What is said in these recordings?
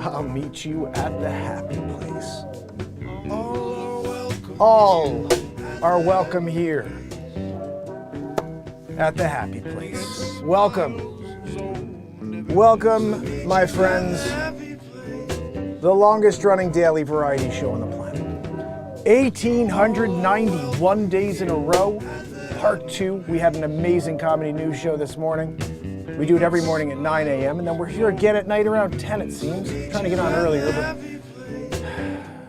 I'll meet you at the happy place. All are welcome here at the happy place. Welcome. Welcome, my friends. The longest running daily variety show on the planet. 1,891 days in a row. Part 2. We had an amazing comedy news show this morning. We do it every morning at 9 a.m. and then we're here again at night around 10, it seems. I'm trying to get on earlier, but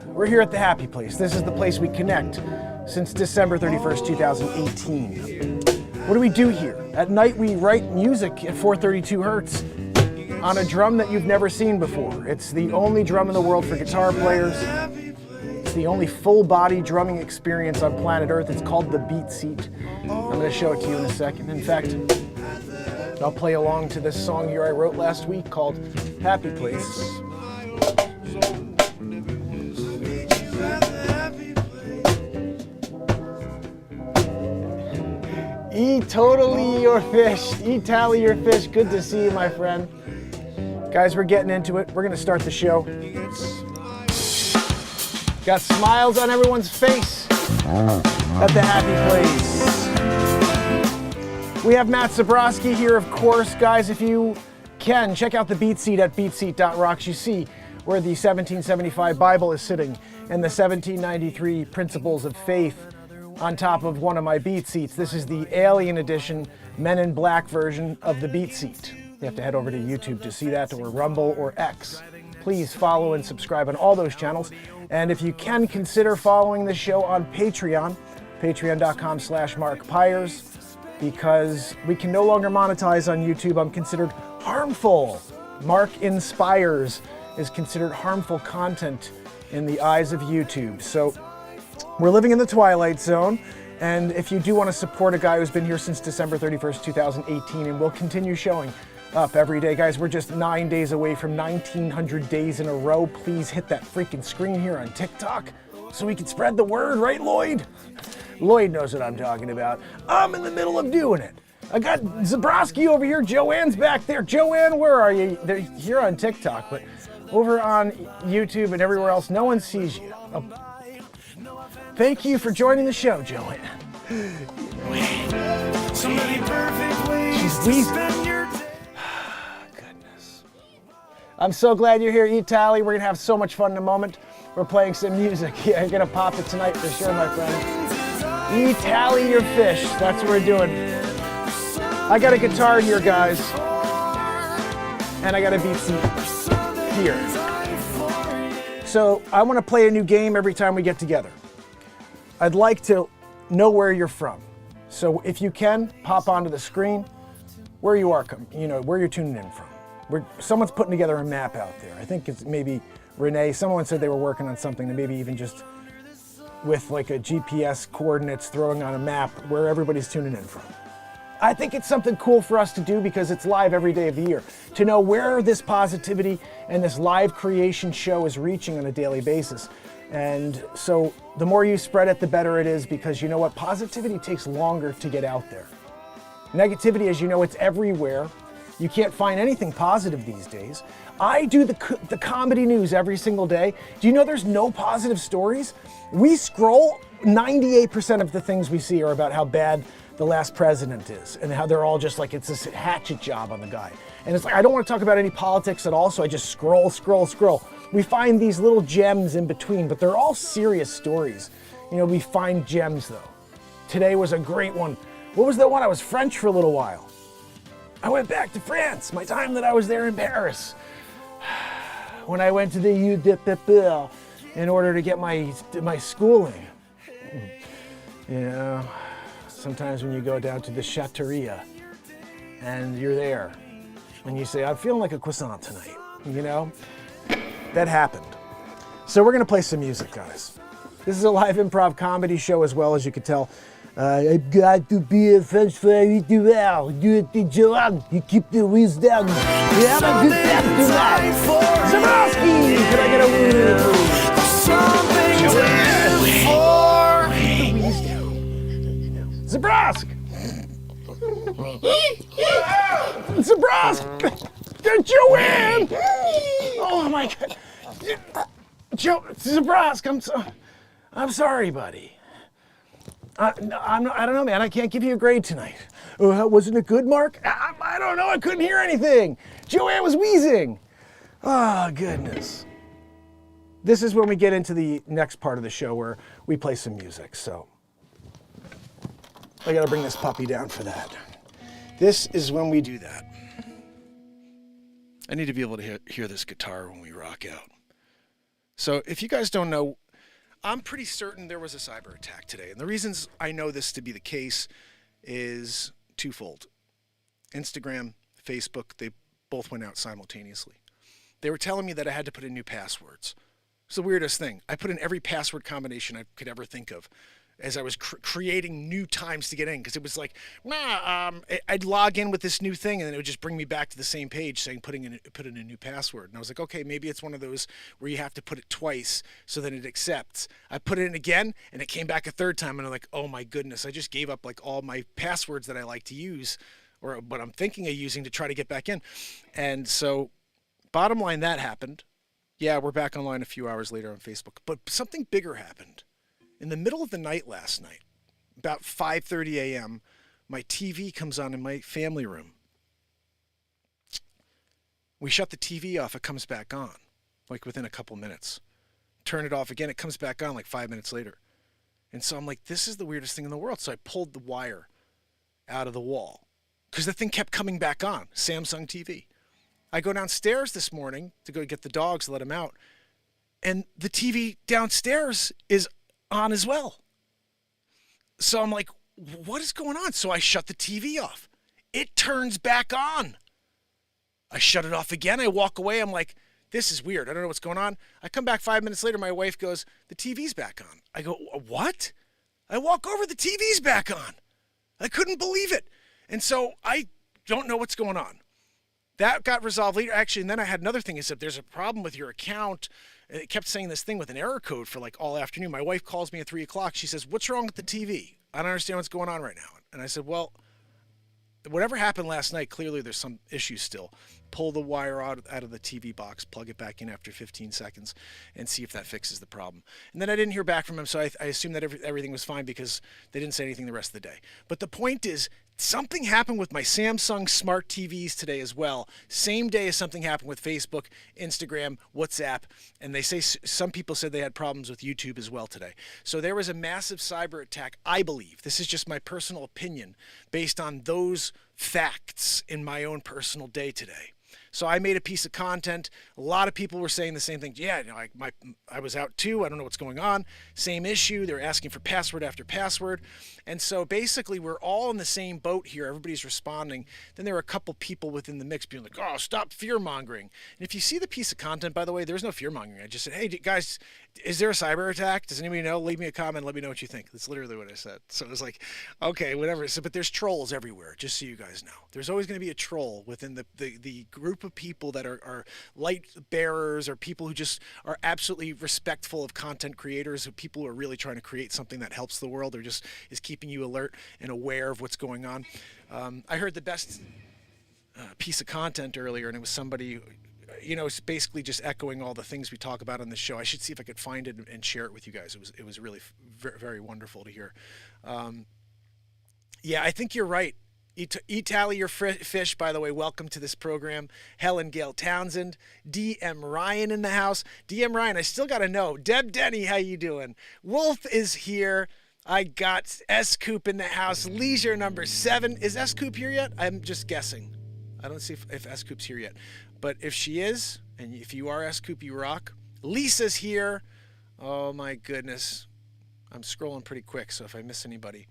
we're here at the happy place. This is the place we connect since December 31st, 2018. What do we do here? At night we write music at 432 hertz on a drum that you've never seen before. It's the only drum in the world for guitar players. It's the only full body drumming experience on planet Earth. It's called the Beat Seat. I'm going to show it to you in a second. In fact, I'll play along to this song here I wrote last week called Happy Place. Eat totally your fish. Eat tally your fish. Good to see you, my friend. Guys, we're getting into it. We're going to start the show. Got smiles on everyone's face at the happy place. We have Matt Zabrowski here, of course. Guys, if you can, check out the Beat Seat at beatseat.rocks. You see where the 1775 Bible is sitting and the 1793 Principles of Faith on top of one of my Beat Seats. This is the Alien Edition Men in Black version of the Beat Seat. You have to head over to YouTube to see that, or Rumble or X. Please follow and subscribe on all those channels. And if you can, consider following the show on Patreon, patreon.com/MarkinsPires, because we can no longer monetize on YouTube. I'm considered harmful. MarkinsPires is considered harmful content in the eyes of YouTube. So we're living in the Twilight Zone. And if you do want to support a guy who's been here since December 31st, 2018, and will continue showing up every day. Guys, we're just 9 days away from 1,900 days in a row. Please hit that freaking screen here on TikTok so we can spread the word, right, Lloyd? Lloyd knows what I'm talking about. I'm in the middle of doing it. I got Zabrowski over here. Joanne's back there. Joanne, where are you? They're here on TikTok, but over on YouTube and everywhere else, no one sees you. Oh. Thank you for joining the show, Joanne. So many perfect ways to spend your day. Goodness. I'm so glad you're here, Eat Tally. We're going to have so much fun in a moment. We're playing some music. Yeah, you're going to pop it tonight for sure, my friend. Eat Tally your fish. That's what we're doing. I got a guitar here, guys. And I got a Beat Seat here. So I want to play a new game every time we get together. I'd like to know where you're from. So if you can, pop onto the screen where you are, where you're tuning in from. Someone's putting together a map out there. I think it's maybe Renee. Someone said they were working on something, and maybe even just with like a GPS coordinates throwing on a map where everybody's tuning in from. I think it's something cool for us to do because it's live every day of the year. To know where this positivity and this live creation show is reaching on a daily basis. And so the more you spread it, the better it is, because you know what? Positivity takes longer to get out there. Negativity, as you know, it's everywhere. You can't find anything positive these days. I do the comedy news every single day. Do you know there's no positive stories? We scroll, 98% of the things we see are about how bad the last president is and how they're all just like, it's this hatchet job on the guy. And it's like, I don't want to talk about any politics at all, so I just scroll. We find these little gems in between, but they're all serious stories. We find gems though. Today was a great one. What was that one? I was French for a little while. I went back to France, my time that I was there in Paris. When I went to the UDPP in order to get my schooling. Sometimes when you go down to the Chateria and you're there and you say, I'm feeling like a croissant tonight, that happened. So we're going to play some music, guys. This is a live improv comedy show as well, as you can tell. I've got to be a French fairy to well. Do it to Joanne. You keep the wisdom. You have a good time tonight. Zabrowski, can I get a word? Joanne. Zabrowski. Zabrowski. Joanne. Oh my God. Joe Zabrowsk, I'm sorry, buddy. I don't know, man. I can't give you a grade tonight. Wasn't it good, Mark? I don't know. I couldn't hear anything. Joanne was wheezing. Oh, goodness. This is when we get into the next part of the show where we play some music. So I got to bring this puppy down for that. This is when we do that. I need to be able to hear this guitar when we rock out. So if you guys don't know, I'm pretty certain there was a cyber attack today. And the reasons I know this to be the case is twofold. Instagram, Facebook, they both went out simultaneously. They were telling me that I had to put in new passwords. It's the weirdest thing. I put in every password combination I could ever think of as I was creating new times to get in, because it was like, I'd log in with this new thing and then it would just bring me back to the same page saying put in a new password. And I was like, okay, maybe it's one of those where you have to put it twice so that it accepts. I put it in again and it came back a third time and I'm like, oh my goodness, I just gave up like all my passwords that I like to use or what I'm thinking of using to try to get back in. And so bottom line, that happened. Yeah, we're back online a few hours later on Facebook, but something bigger happened. In the middle of the night last night, about 5:30 a.m., my TV comes on in my family room. We shut the TV off, it comes back on, like within a couple minutes. Turn it off again, it comes back on like 5 minutes later. And so I'm like, this is the weirdest thing in the world. So I pulled the wire out of the wall because the thing kept coming back on, Samsung TV. I go downstairs this morning to go get the dogs, let them out, and the TV downstairs is on as well. So I'm like, what is going on? So I shut the TV off. It turns back on. I shut it off again. I walk away. I'm like, this is weird. I don't know what's going on. I come back 5 minutes later. My wife goes, the TV's back on. I go, what? I walk over. The TV's back on. I couldn't believe it. And so I don't know what's going on. That got resolved later. Actually, and then I had another thing. It said, there's a problem with your account. It kept saying this thing with an error code for like all afternoon. My wife calls me at 3 o'clock. She says, what's wrong with the TV? I don't understand what's going on right now. And I said, well, whatever happened last night, clearly there's some issues still. Pull the wire out of the TV box, plug it back in after 15 seconds, and see if that fixes the problem. And then I didn't hear back from him, so I assumed that everything was fine because they didn't say anything the rest of the day. But the point is, something happened with my Samsung smart TVs today as well. Same day as something happened with Facebook, Instagram, WhatsApp, and they say some people said they had problems with YouTube as well today. So there was a massive cyber attack, I believe. This is just my personal opinion based on those facts in my own personal day today. So I made a piece of content. A lot of people were saying the same thing. Yeah, you know, I was out too. I don't know what's going on. Same issue. They're asking for password after password. And so basically we're all in the same boat here. Everybody's responding. Then there were a couple people within the mix being like, oh, stop fear-mongering. And if you see the piece of content, by the way, there's no fear-mongering. I just said, hey, guys, is there a cyber attack? Does anybody know? Leave me a comment. Let me know what you think. That's literally what I said. So it was like, okay, whatever. So, but there's trolls everywhere, just so you guys know. There's always going to be a troll within the group of people that are light bearers or people who just are absolutely respectful of content creators, or people who are really trying to create something that helps the world or just is keeping you alert and aware of what's going on. I heard the best piece of content earlier, and it was somebody, you know, it's basically just echoing all the things we talk about on this show. I should see if I could find it and share it with you guys. It was really very, very wonderful to hear. Yeah, I think you're right. Tally your fish, by the way, welcome to this program. Helen Gale Townsend, DM Ryan in the house. DM Ryan, I still got to know. Deb Denny, how you doing? Wolf is here. I got S Coop in the house. Leisure number 7. Is S Coop here yet? I'm just guessing. I don't see if S Coop's here yet. But if she is, and if you are S Coop, you rock. Lisa's here. Oh my goodness. I'm scrolling pretty quick, so if I miss anybody,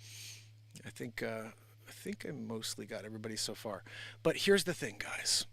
I think I mostly got everybody so far. But here's the thing, guys.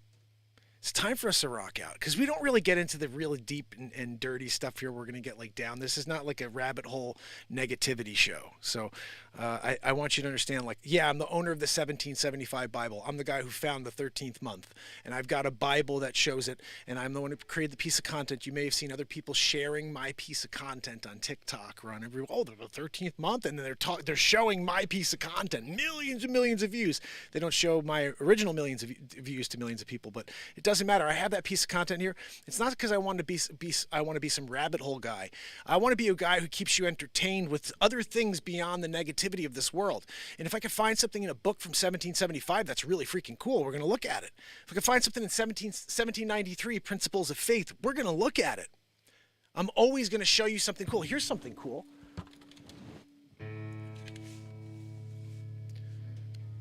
It's time for us to rock out, because we don't really get into the really deep and dirty stuff here. We're going to get like down. This is not like a rabbit hole negativity show. So I want you to understand, like, yeah, I'm the owner of the 1775 Bible. I'm the guy who found the 13th month, and I've got a Bible that shows it, and I'm the one who created the piece of content. You may have seen other people sharing my piece of content on TikTok or on the 13th month, and then they're showing my piece of content, millions and millions of views. They don't show my original millions of views to millions of people, but it doesn't matter. I have that piece of content here. It's not because I want to be some rabbit hole guy. I want to be a guy who keeps you entertained with other things beyond the negativity of this world. And if I can find something in a book from 1775 that's really freaking cool, we're going to look at it. If I can find something in 1793, Principles of Faith, we're going to look at it. I'm always going to show you something cool. Here's something cool.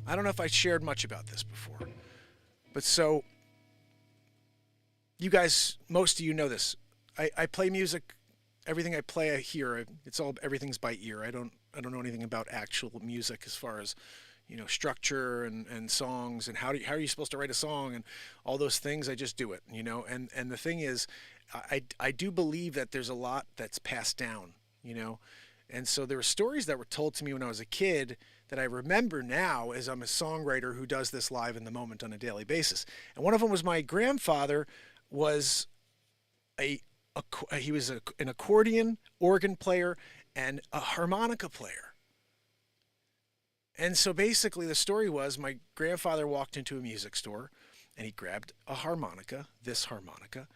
I don't know if I shared much about this before, but so you guys, most of you know this. I play music. Everything I play, I hear. Everything's by ear. I don't know anything about actual music as far as, structure and songs and how are you supposed to write a song and all those things. I just do it, And the thing is, I do believe that there's a lot that's passed down, And so there were stories that were told to me when I was a kid that I remember now as I'm a songwriter who does this live in the moment on a daily basis. And one of them was my grandfather was he was an accordion, organ player, and a harmonica player. And so basically the story was my grandfather walked into a music store and he grabbed a harmonica, this harmonica,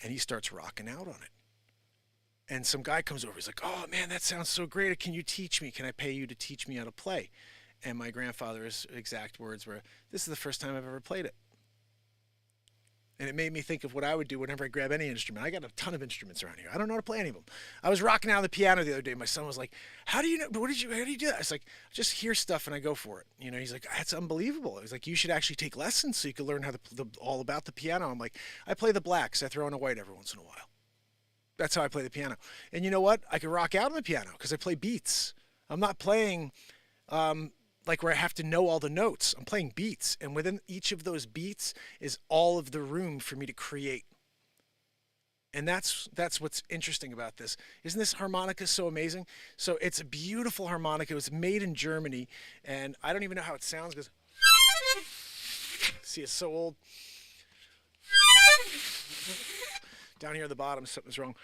and he starts rocking out on it. And some guy comes over, he's like, "Oh man, that sounds so great. Can you teach me? Can I pay you to teach me how to play?" And my grandfather's exact words were, "This is the first time I've ever played it." And it made me think of what I would do whenever I grab any instrument. I got a ton of instruments around here. I don't know how to play any of them. I was rocking out the piano the other day. My son was like, how do you know? How do you do that? I was like, I just hear stuff and I go for it. He's like, that's unbelievable. He's like, you should actually take lessons so you can learn how all about the piano. I'm like, I play the blacks. I throw in a white every once in a while. That's how I play the piano. And you know what? I can rock out on the piano because I play beats. I'm not playing like where I have to know all the notes. I'm playing beats, and within each of those beats is all of the room for me to create. And that's what's interesting about this. Isn't this harmonica so amazing? So it's a beautiful harmonica. It was made in Germany, and I don't even know how it sounds because, see, it's so old. Down here at the bottom, something's wrong.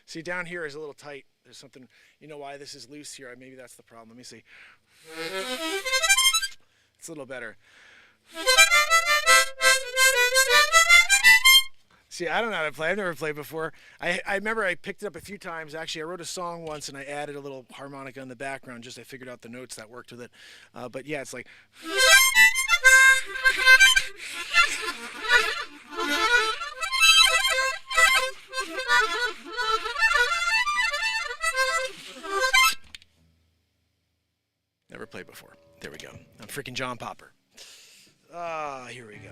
See, down here is a little tight. There's something, why this is loose here? Maybe that's the problem. Let me see. It's a little better. See, I don't know how to play. I've never played before. I remember I picked it up a few times. Actually, I wrote a song once and I added a little harmonica in the background. I figured out the notes that worked with it. But yeah, it's like. Never played before. There we go. I'm freaking John Popper. Here we go.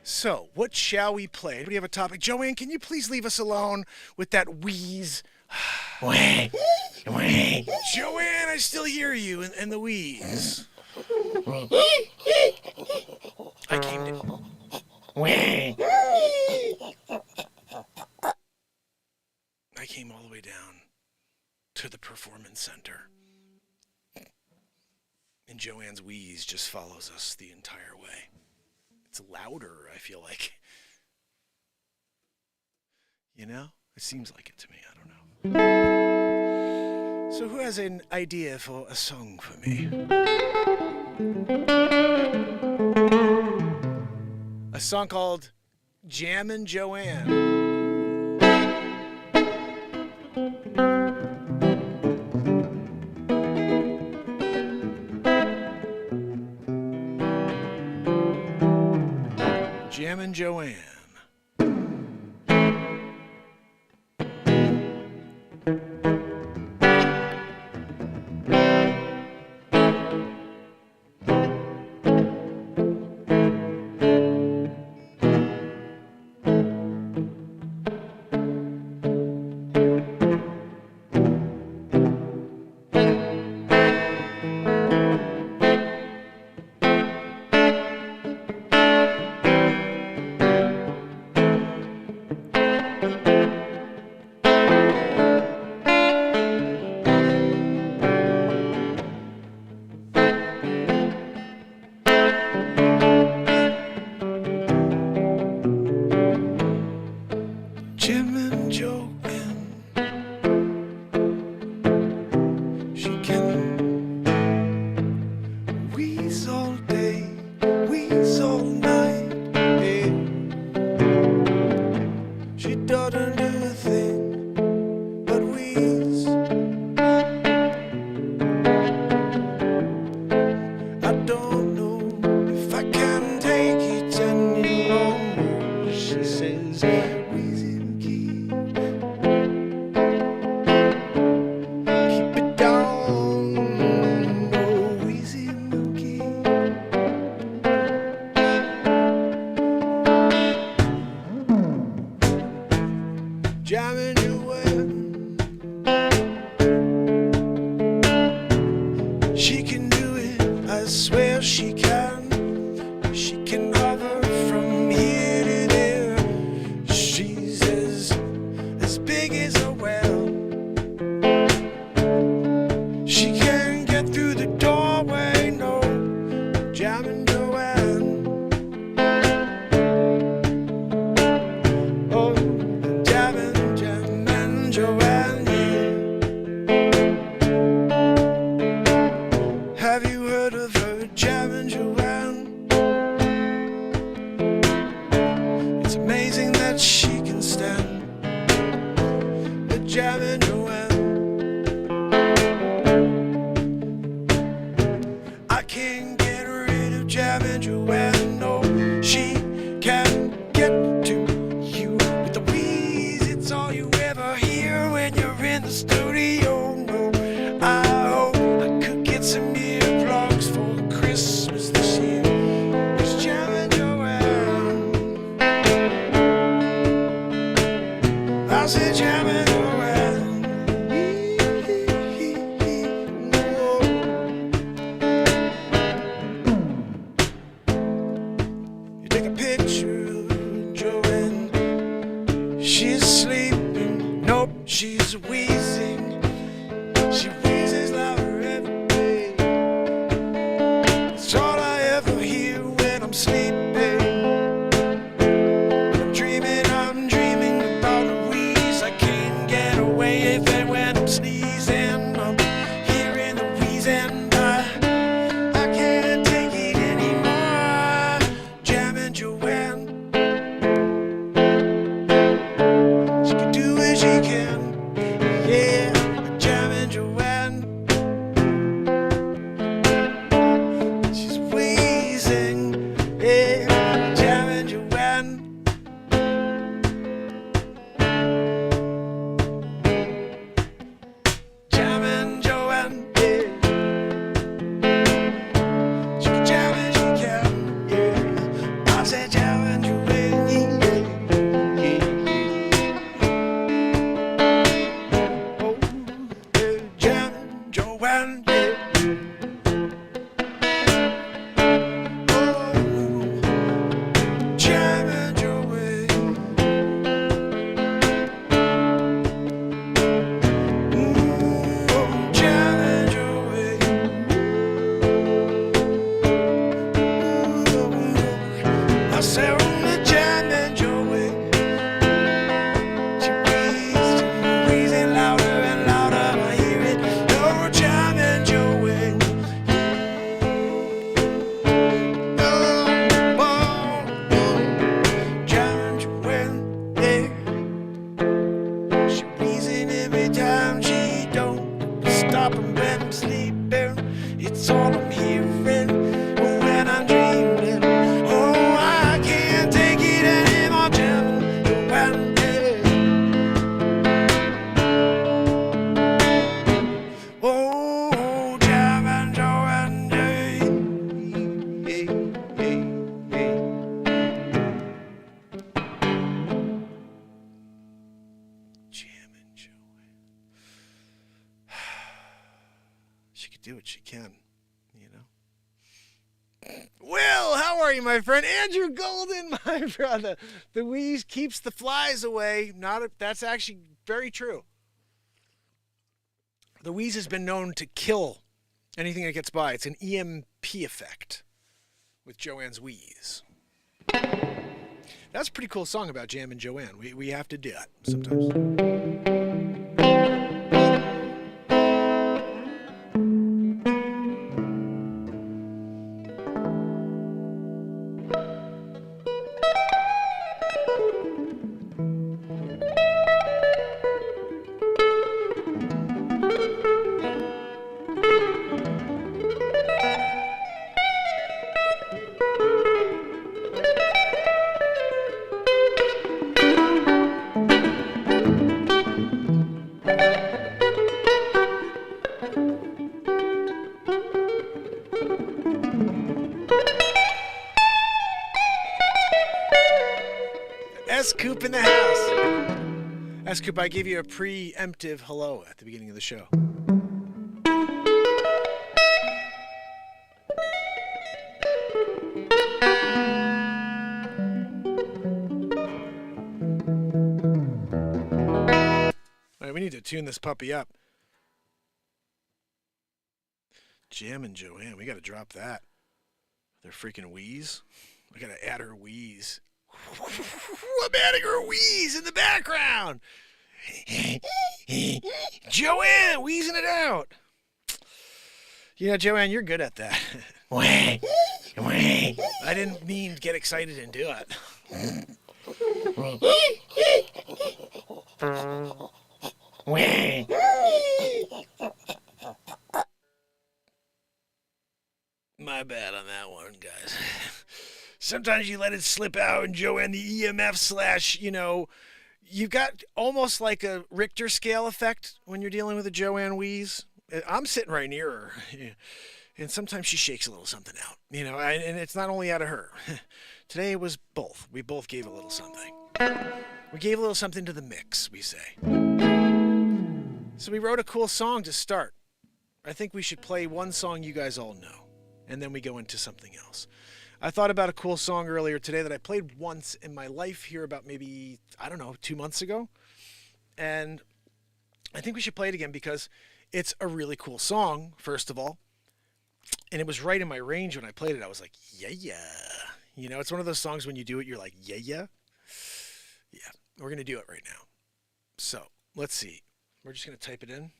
So, what shall we play? Do we have a topic? Joanne, can you please leave us alone with that wheeze? Joanne, I still hear you and the wheeze. I came all the way down to the performance center. And Joanne's wheeze just follows us the entire way. It's louder, I feel like. It seems like it to me. I don't know. So who has an idea for a song for me? A song called Jammin' Joanne. Jim and Joanne. Jim and Joanne, she can wheeze all day, wheeze all night, yeah. She doesn't do a thing but wheeze. I don't know if I can take it any longer, she says. Jamming Joanne, she can do it, I swear she can. She can hover from here to there. She's as big as a well. She can't get through the doorway, no. Jamming Joanne. Oh, Joanne, yeah. Have you heard of her, Jammin' Joanne? It's amazing that she can stand the Jammin' Joanne. I can't get rid of Jammin' Joanne, no. She can get to you with the wheeze. It's all you ever hear when you're in the studio. No, I hope I could get some earplugs for Christmas this year. It's Jammin' Joanne. I said Jammin' Joanne. You take a picture of Joanne. She's sleeping, nope, she's wheezing. She wheezes louder every day. It's all I ever hear when I'm sleeping. I'm dreaming about a wheeze. I can't get away even when I'm sneezing. I'm hearing the wheeze and I can't take it anymore. Jamming Joanne. She can do it, she can. Yeah, Jamming Joanne. She's wheezing. Yeah, Jamming Joanne. Jamming Joanne. Yeah. She can jam it, she can. Yeah, I said Jamming Joanne. Yeah, yeah. Oh, yeah, Jamming Joanne. Yeah. Oh, Jamming Joanne. Oh, Jamming Joanne. I said, oh, Jamming Joanne. She wheezing louder and louder. I hear it. Oh, Jamming Joanne. Oh, oh, oh. Jamming Joanne. Yeah. She wheezing every time she don't stop when I'm sleeping. It's all I'm hearing when I'm dreaming. Oh, I can't do what she can, you know. Well, how are you, my friend? Andrew Golden, my brother. The wheeze keeps the flies away. That's actually very true. The wheeze has been known to kill anything that gets by. It's an EMP effect with Joanne's wheeze. That's a pretty cool song about Jam and Joanne. We have to do it sometimes. S-Coop in the house. S-Coop, I gave you a preemptive hello at the beginning of the show. All right, we need to tune this puppy up. Jam and Joanne, we got to drop that. Their freaking wheeze. We got to add her wheeze. I'm adding her wheeze in the background. Joanne, wheezing it out. You know, Joanne, you're good at that. I didn't mean to get excited and do it. My bad on that one, guys. Sometimes you let it slip out, and Joanne, the EMF / you've got almost like a Richter scale effect when you're dealing with a Joanne wheeze. I'm sitting right near her, and sometimes she shakes a little something out, and it's not only out of her. Today it was both. We both gave a little something. We gave a little something to the mix, we say. So we wrote a cool song to start. I think we should play one song you guys all know, and then we go into something else. I thought about a cool song earlier today that I played once in my life here about maybe, 2 months ago. And I think we should play it again because it's a really cool song, first of all. And it was right in my range when I played it. I was like, yeah. It's one of those songs when you do it, you're like, yeah. Yeah, we're going to do it right now. So, let's see. We're just going to type it in.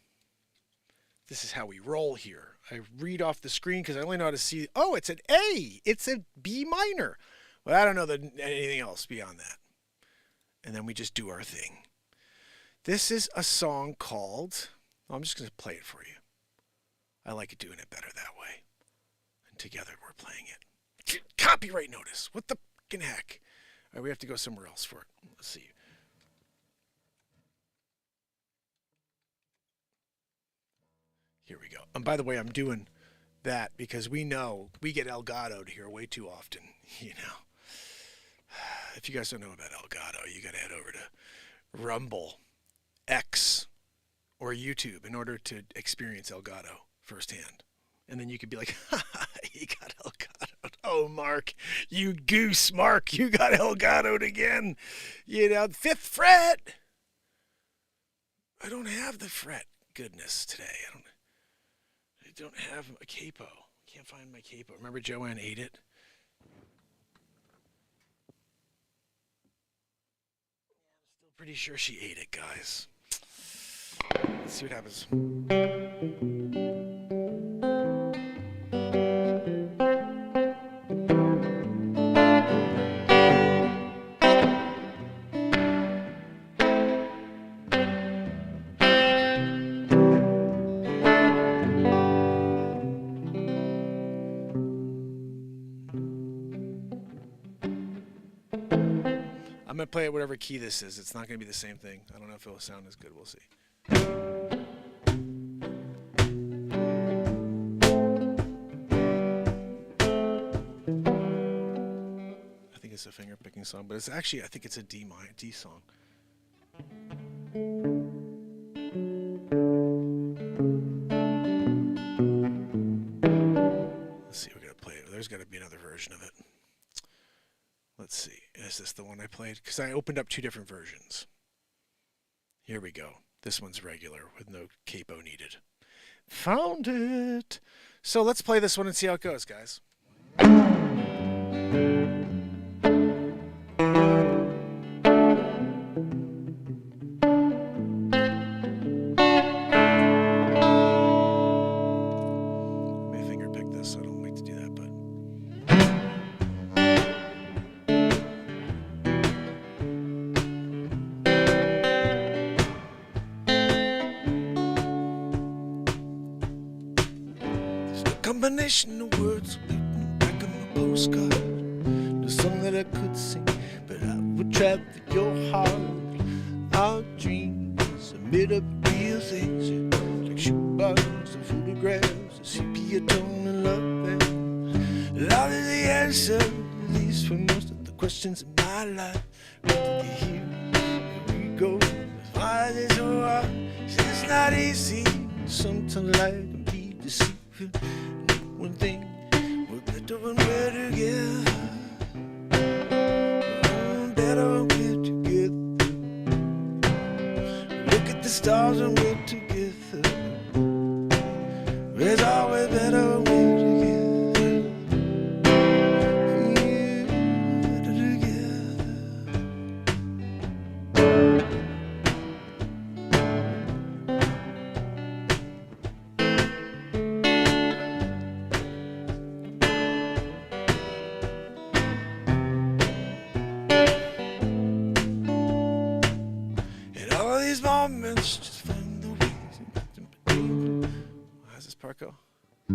This is how we roll here. I read off the screen because I only know how to see. Oh, it's an A. It's a B minor. Well, I don't know anything else beyond that. And then we just do our thing. This is a song called... I'm just going to play it for you. I like it doing it better that way. And together we're playing it. Copyright notice. What the fucking heck? All right, we have to go somewhere else for it. Let's see. Here we go. And by the way, I'm doing that because we know we get Elgato'd here way too often, If you guys don't know about Elgato, you got to head over to Rumble, X, or YouTube in order to experience Elgato firsthand. And then you could be like, he got Elgato'd. Oh, Mark, you goose, Mark, you got Elgato'd again. 5th fret. I don't have the fret goodness today. I don't have a capo. Can't find my capo. Remember Joanne ate it? I'm still pretty sure she ate it, guys. Let's see what happens. I'm going to play it whatever key this is. It's not going to be the same thing. I don't know if it'll sound as good. We'll see. I think it's a finger picking song, but it's actually, I think it's a D song. version of it. Let's see. Is this the one I played? Because I opened up 2 different versions. Here we go. This one's regular with no capo needed. Found it. So let's play this one and see how it goes, guys. Combination of words written back on my postcard. The song that I could sing, but I would trap for your heart. Our dreams are made up of real things, like shoeboxes and photographs, a sepia tone and love band. Love is the answer, at least for most of the questions in my life. Where did they hear? Here we go. Why is it so hard? It's not easy. Sometimes life can be deceiving. One thing, we're better when we're together. Better when we're together. Look at the stars when we're together. It's always better when we're together. Yeah, better together. Moments, just find the ways. How's this part go? I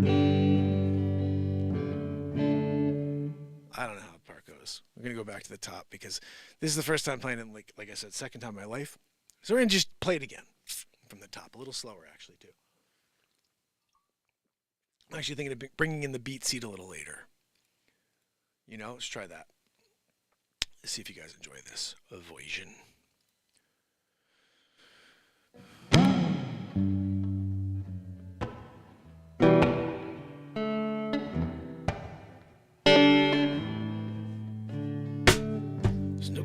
don't know how the part goes. We're gonna go back to the top because this is the first time playing it. Like I said, second time in my life. So we're gonna just play it again from the top, a little slower actually too. I'm actually thinking of bringing in the beat seat a little later. You know, let's try that. Let's see if you guys enjoy this version.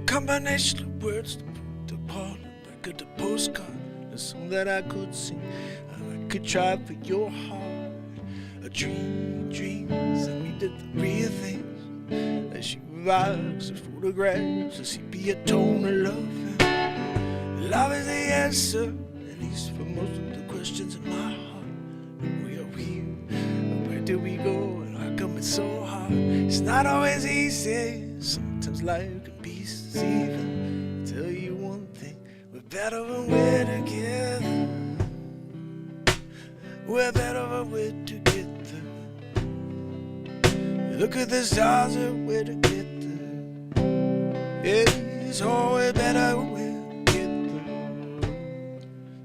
Combination of words to put apart back at the postcard. The song that I could sing, and I could try for your heart. A dreams, and we did the real things. As she rocks and photographs, a sepia tone of love. Love is the answer, at least for most of the questions in my heart. And we are here, where do we go, and how come it's so hard? It's not always easy, sometimes life can be deceiving. Tell you one thing, we're better when we're together. We're better when we're together. Look at the stars and we're together. Yeah, it's always better when we're together.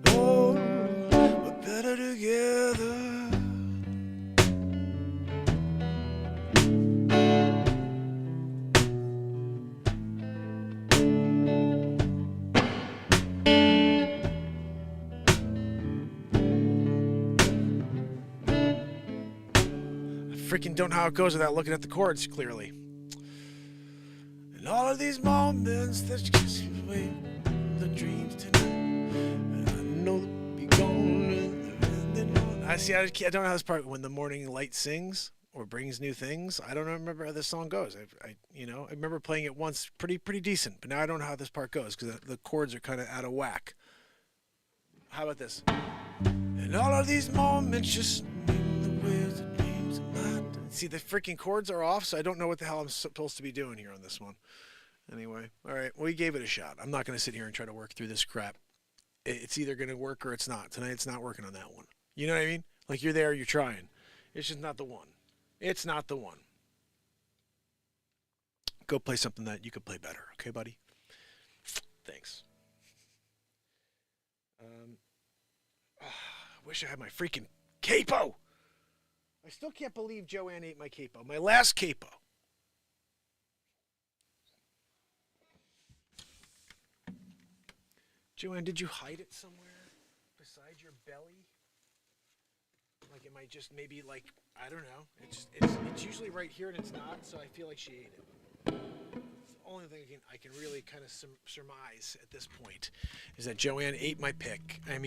Oh, we're better together. Freaking don't know how it goes without looking at the chords clearly. And all of these moments that kiss me away, the dreams tonight, and I know they'll be gone. I don't know how this part, when the morning light sings or brings new things. I don't remember how this song goes. I remember playing it once, pretty decent, but now I don't know how this part goes because the chords are kind of out of whack. How about this? And all of these moments just mean the words of dreams of mine. See, the freaking chords are off, so I don't know what the hell I'm supposed to be doing here on this one. Anyway, all right, we gave it a shot. I'm not going to sit here and try to work through this crap. It's either going to work or it's not. Tonight, it's not working on that one. You know what I mean? Like, you're there, you're trying. It's just not the one. It's not the one. Go play something that you could play better, okay, buddy? Thanks. I wish I had my freaking capo. I still can't believe Joanne ate my capo. My last capo. Joanne, did you hide it somewhere beside your belly? Like it might just maybe like, I don't know. It's usually right here and it's not, so I feel like she ate it. It's the only thing I can really kind of surmise at this point is that Joanne ate my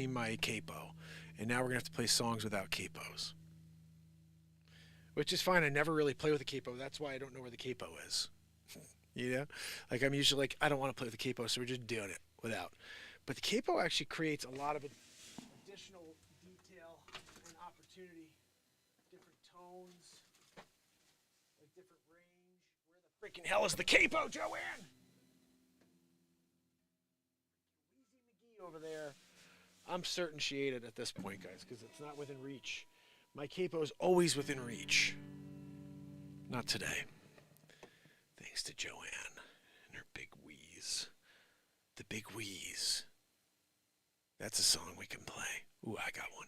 my capo. And now we're going to have to play songs without capos. Which is fine. I never really play with a capo. That's why I don't know where the capo is. You know? Like I'm usually like, I don't want to play with the capo, so we're just doing it without. But the capo actually creates a lot of additional detail and opportunity. Different tones. Like different range. Where the freaking hell is the capo, Joanne? Weezy McGee over there. I'm certain she ate it at this point, guys, because it's not within reach. My capo is always within reach. Not today. Thanks to Joanne and her big wheeze. The big wheeze. That's a song we can play. Ooh, I got one.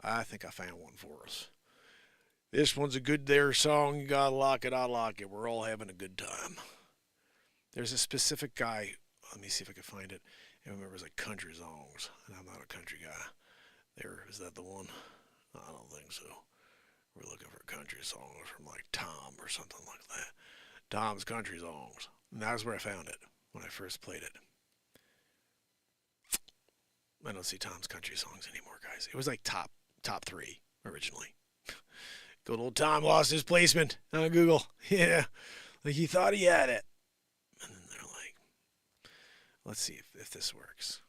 I think I found one for us. This one's a good there song. You gotta lock it, I lock it. We're all having a good time. There's a specific guy. Let me see if I can find it. I remember it's like country songs, and I'm not a country guy. Is that the one? I don't think so. We're looking for country songs from like Tom or something like that. Tom's country songs. And that's where I found it when I first played it. I don't see Tom's country songs anymore, guys. It was like top 3 originally. Good old Tom lost his placement on Google. Yeah, like he thought he had it. And then they're like, let's see if this works.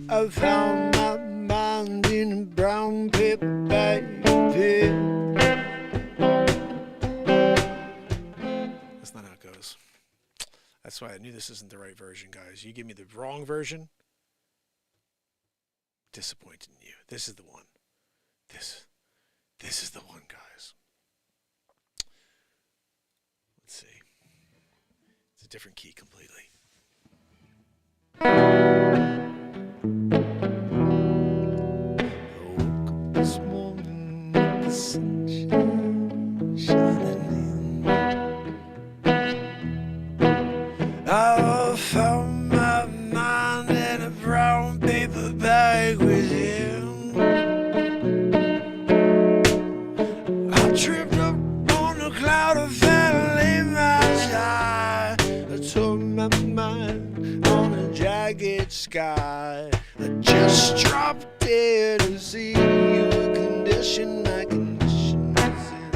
I found my mind in a brown paper bag. That's not how it goes. That's why I knew this isn't the right version, guys. You give me the wrong version, disappointed in you. This is the one. This is the one, guys. Let's see. It's a different key completely. This morning, the sunshine shining in. I found my mind in a brown paper bag with him. I tripped up on a cloud of fell in my sky. I took my mind on a jagged sky. I just dropped dead to see what condition my condition was in.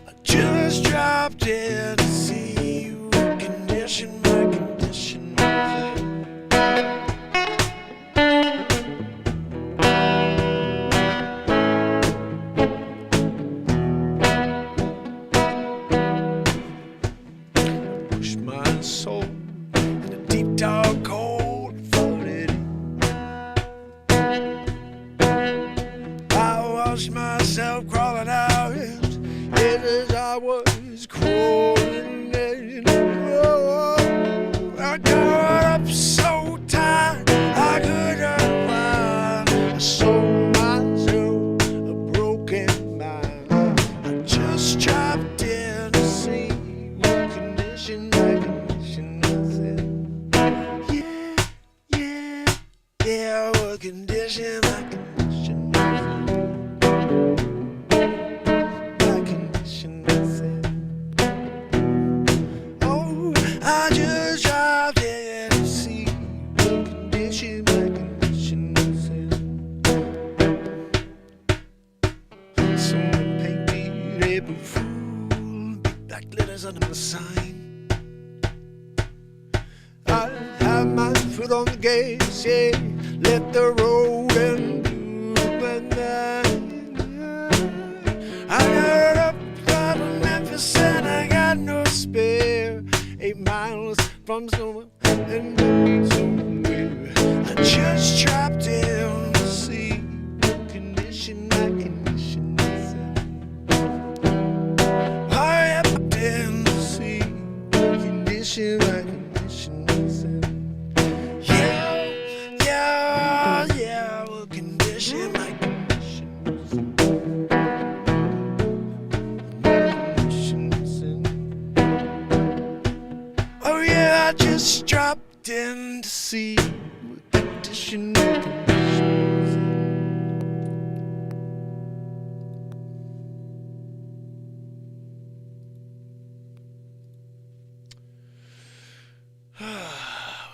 I just dropped dead to see what condition my condition was in. I pushed my soul in a deep dark hole and floated in. I watched myself crawling out as I was crawling in. Oh, I got up so tired I couldn't find. I sold myself a broken mind. I just dropped in to see what condition my condition was in. Yeah, what condition my condition was in. My condition was in. Oh, I just dropped in to see what condition my condition was in. Someone painted a fool, big black on the gas, yeah. Let the road and I got up from Memphis and I got no spare. 8 miles from somewhere and somewhere. I just dropped in to see condition my condition is in. I dropped in to see condition my condition is in. Yeah, well, condition my condition is in. Oh yeah, I just dropped in to see what condition my condition is in.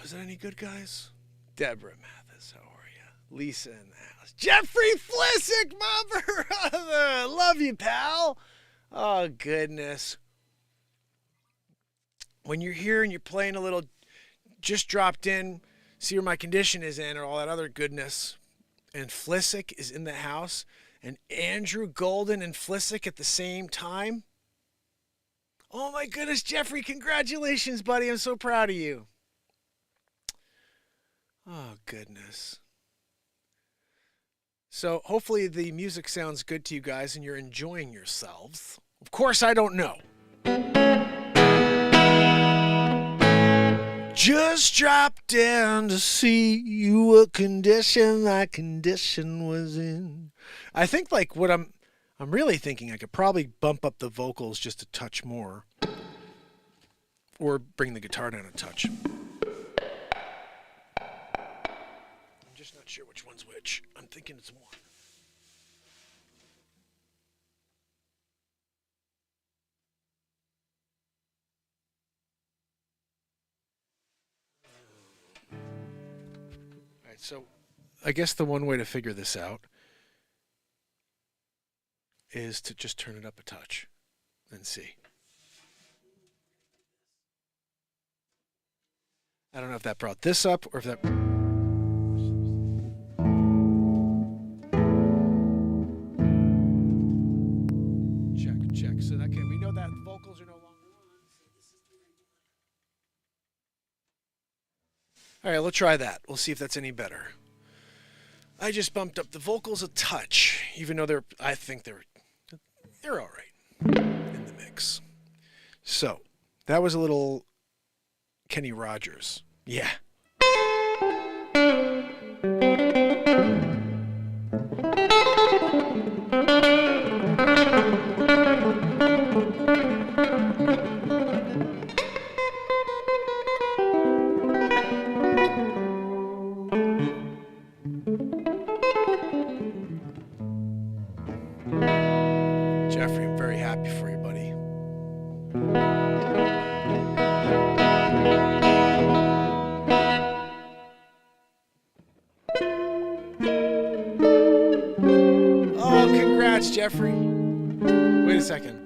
Was that any good, guys? Deborah Mathis, how are you? Lisa in the house. Jeffrey Flissick, my brother. Love you, pal. Oh, goodness. When you're here and you're playing a little just dropped in, see where my condition is in, or all that other goodness, and Flissick is in the house, and Andrew Golden and Flissick at the same time. Oh, my goodness, Jeffrey, congratulations, buddy. I'm so proud of you. Oh, goodness. So hopefully the music sounds good to you guys and you're enjoying yourselves. Of course, I don't know. Just dropped in to see what condition my condition was in. I think like what I'm really thinking I could probably bump up the vocals just a touch more. Or bring the guitar down a touch. Just not sure which one's which. I'm thinking it's one. All right, so I guess the one way to figure this out is to just turn it up a touch and see. I don't know if that brought this up or if that... Check. So okay, we know that vocals are no longer on. All right, we'll try that. We'll see if that's any better. I just bumped up the vocals a touch, even though I think they're all right in the mix. So that was a little Kenny Rogers. Yeah. Jeffrey, I'm very happy for you, buddy. Oh, congrats, Jeffrey. Wait a second.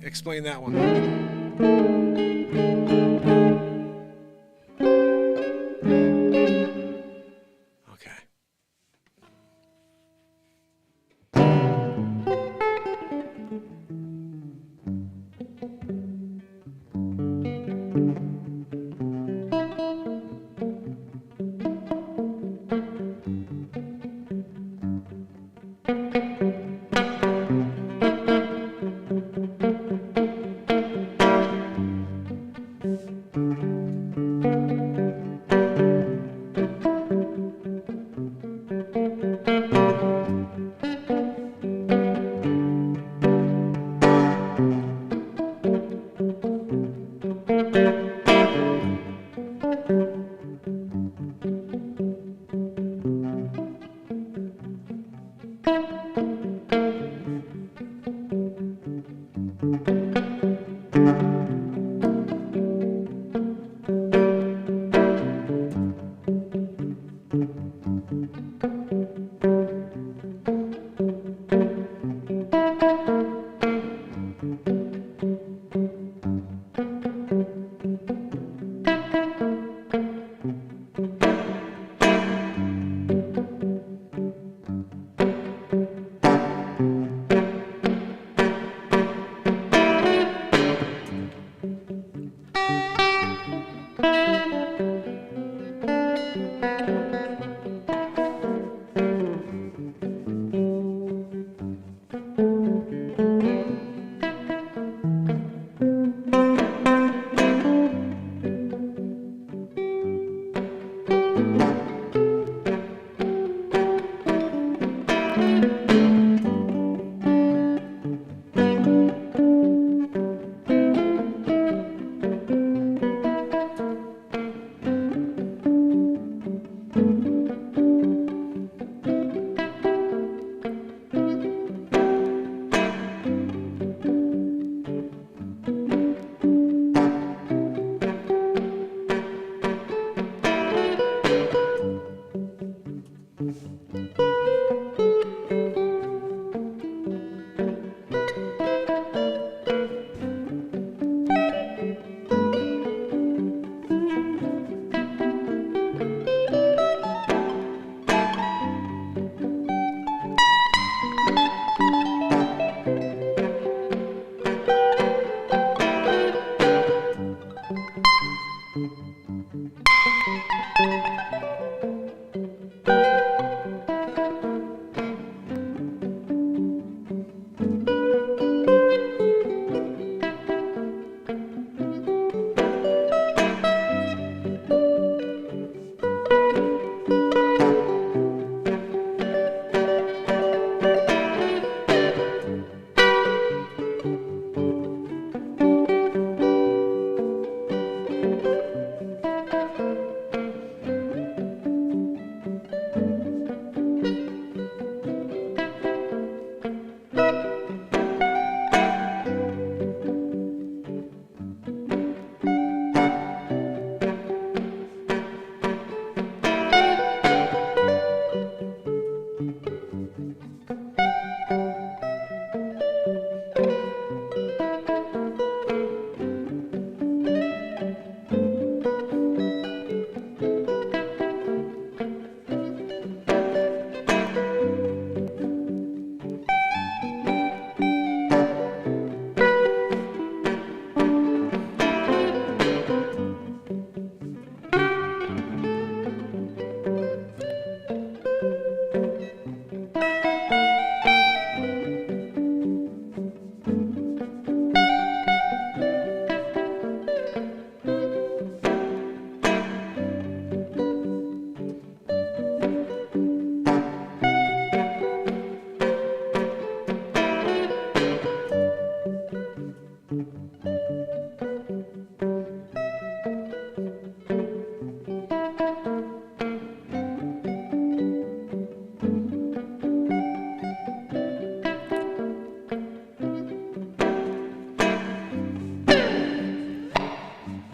Explain that one.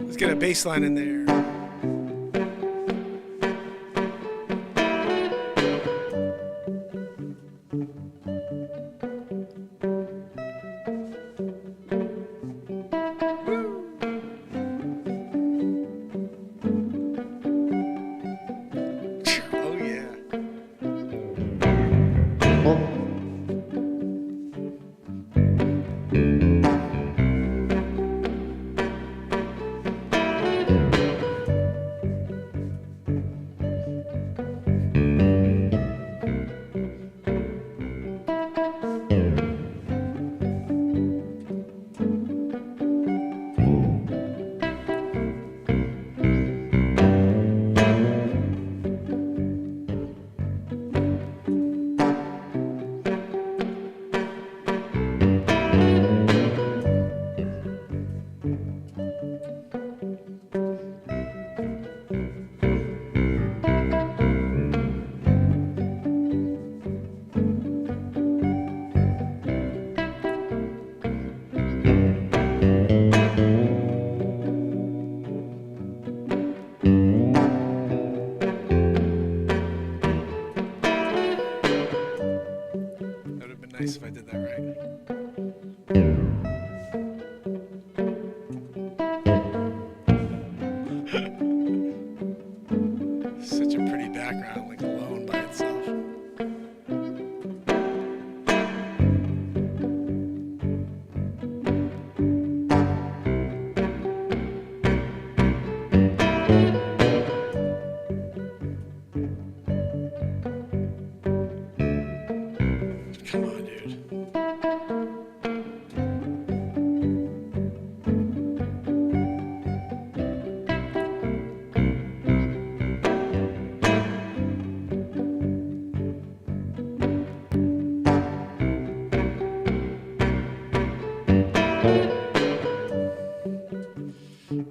Let's get a bass line in there. Oh yeah. Nice if I did that right. Such a pretty background, like alone by itself. Come on, dude.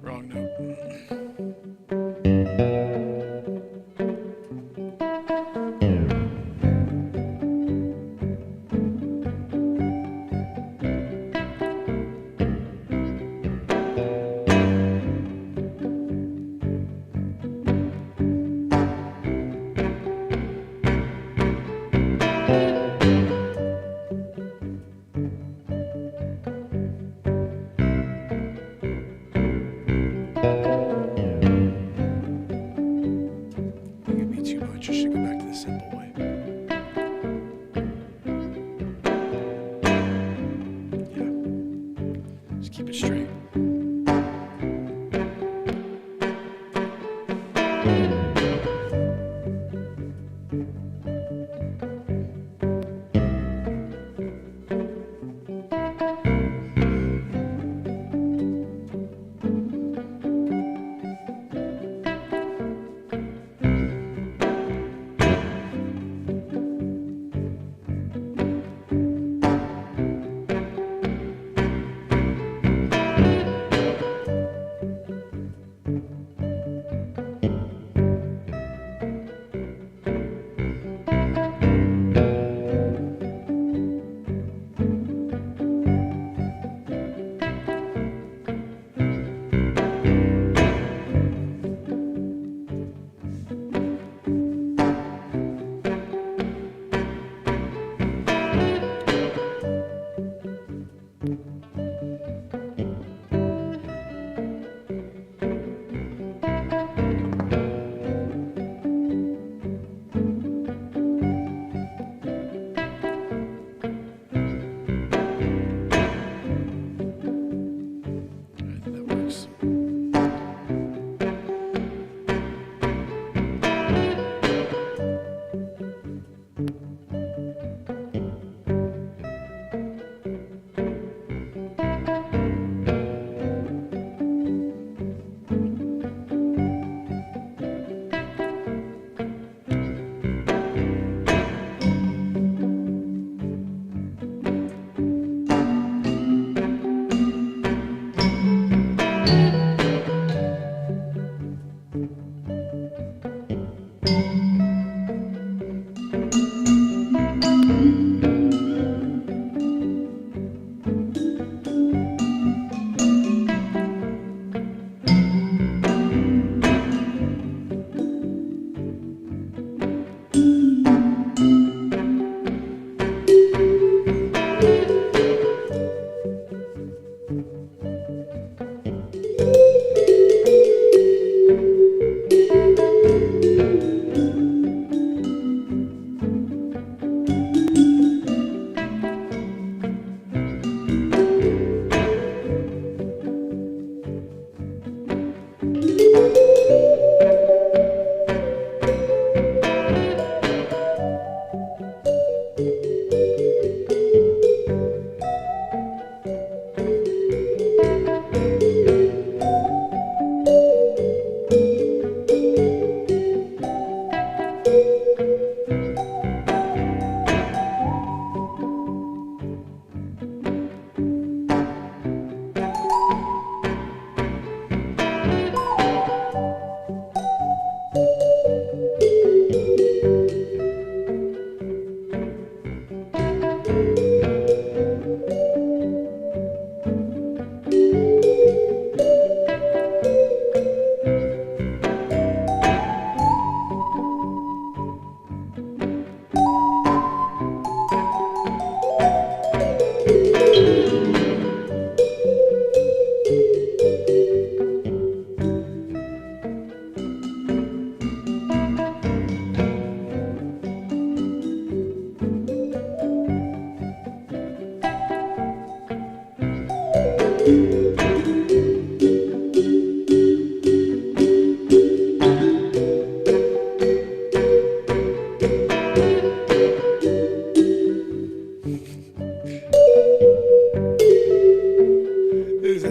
Wrong note.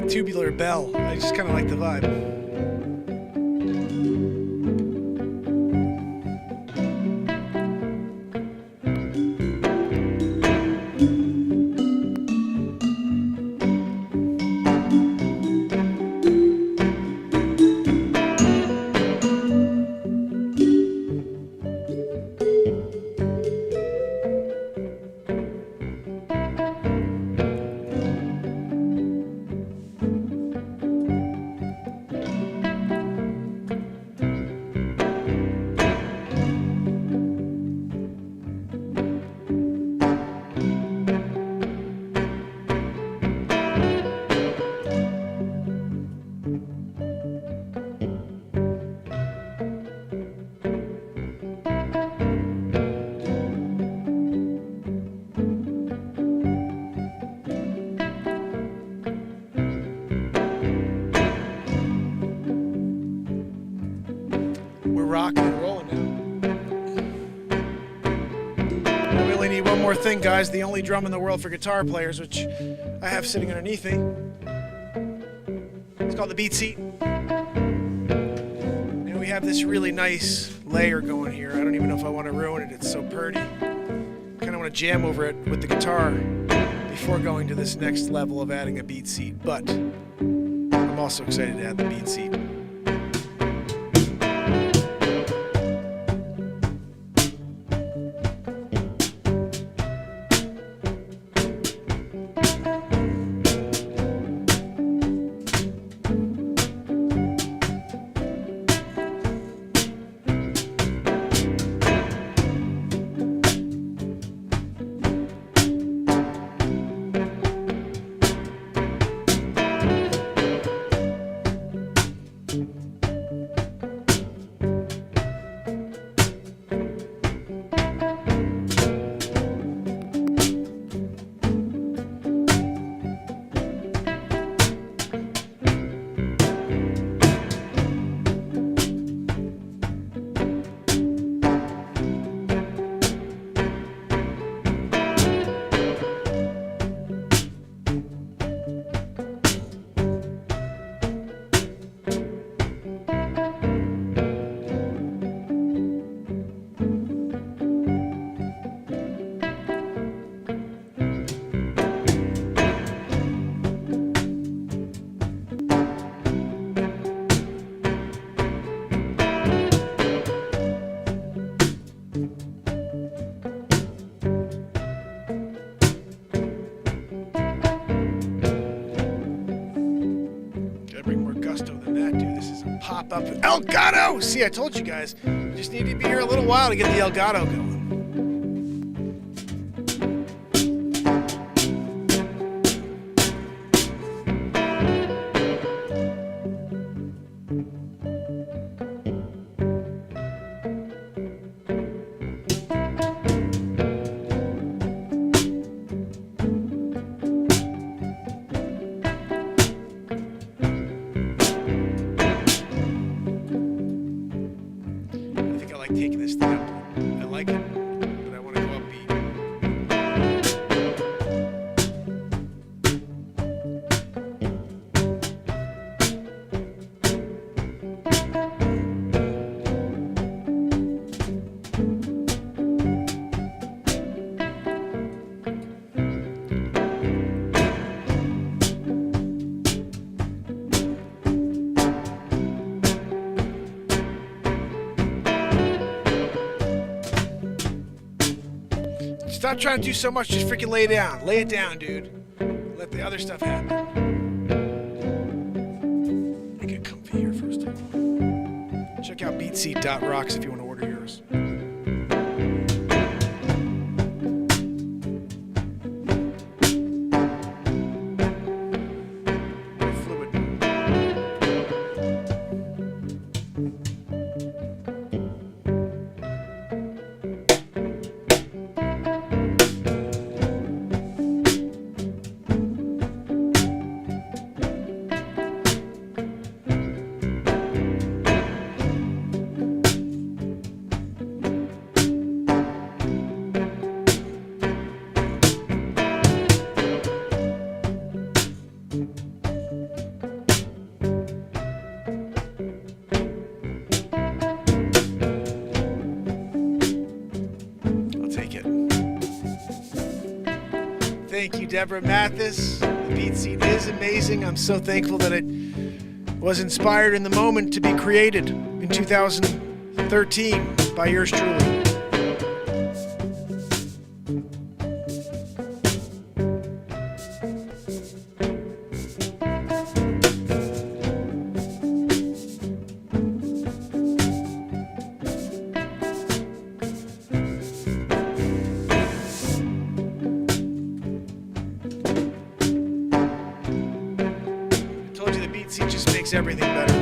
Tubular bell. I just kind of like the vibe. Rocking and rolling now. We only need one more thing, guys. The only drum in the world for guitar players, which I have sitting underneath me. It's called the beat seat. And we have this really nice layer going here. I don't even know if I want to ruin it. It's so pretty. Kind of want to jam over it with the guitar before going to this next level of adding a beat seat. But I'm also excited to add the beat seat. pop up. Elgato! See, I told you guys. You just need to be here a little while to get the Elgato going. Taking this thing up. I like it, but I want to go upbeat. Stop trying to do so much, just freaking lay down. Lay it down, dude. Let the other stuff happen. I get comfy here first. Check out beatseat.rocks if you want to order yours. Thank you, Deborah Mathis. The beat seat is amazing. I'm so thankful that it was inspired in the moment to be created in 2013 by yours truly. It just makes everything better.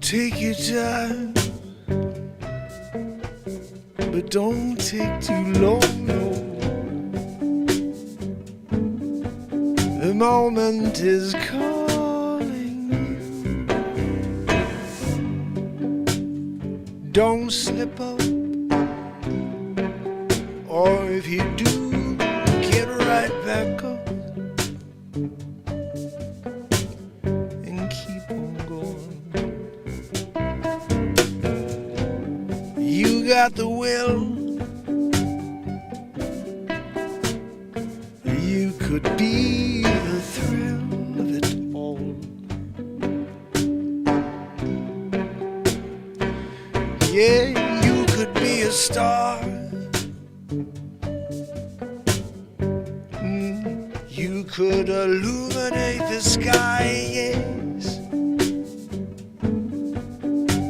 Take your time, but don't take too long, no. The moment is calling you. Don't slip up, or if you do, get right back up and keep on going. You got the will, you could be the thrill of it all. Yeah, you could be a star. You could illuminate illuminate the sky, yes.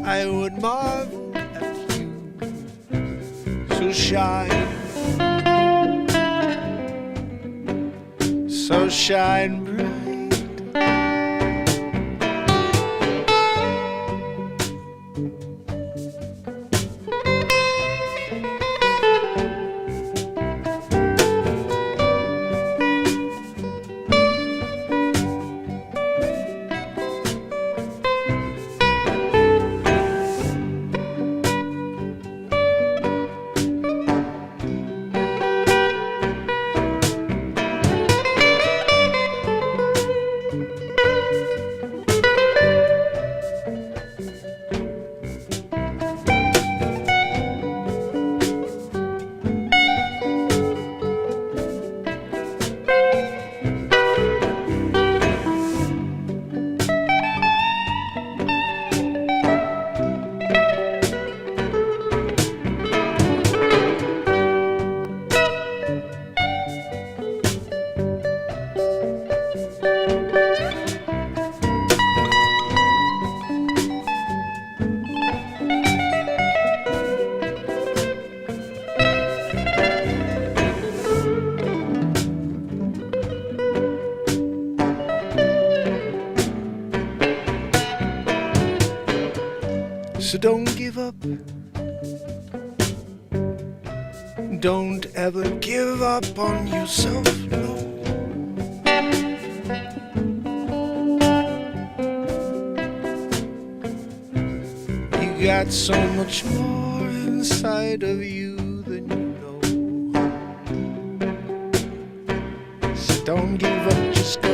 I would marvel at you, so shine, so shine bright. So don't give up. Don't ever give up on yourself, no. You got so much more inside of you than you know. So don't give up, just go.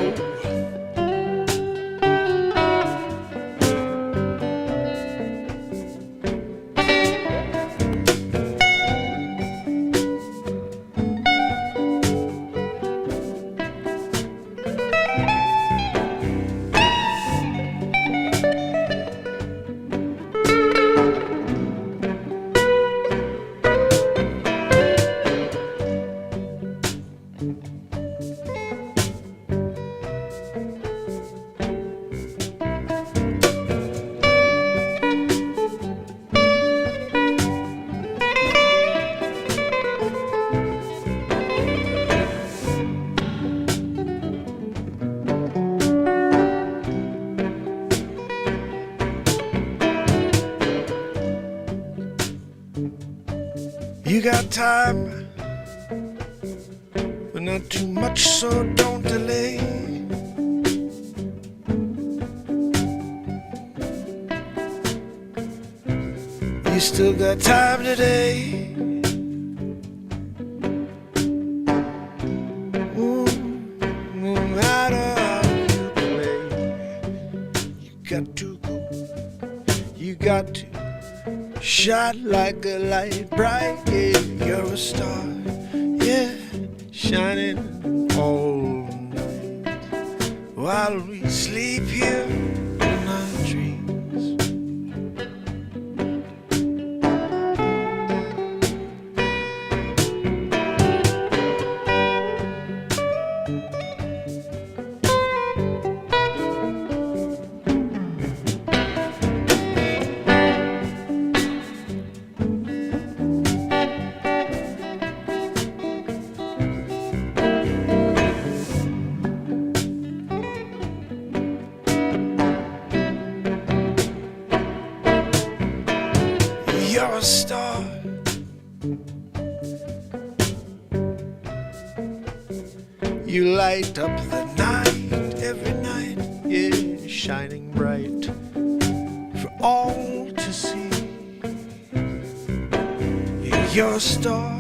You got time, but not too much, so don't delay. You still got time today. No matter how you play, you got to go. You got to shine like a light, bright, yeah, you're a star, yeah, shining all night, while we sleep here in our dreams. You're a star. You light up the night, every night, yeah, shining bright for all to see. Yeah, you're a star.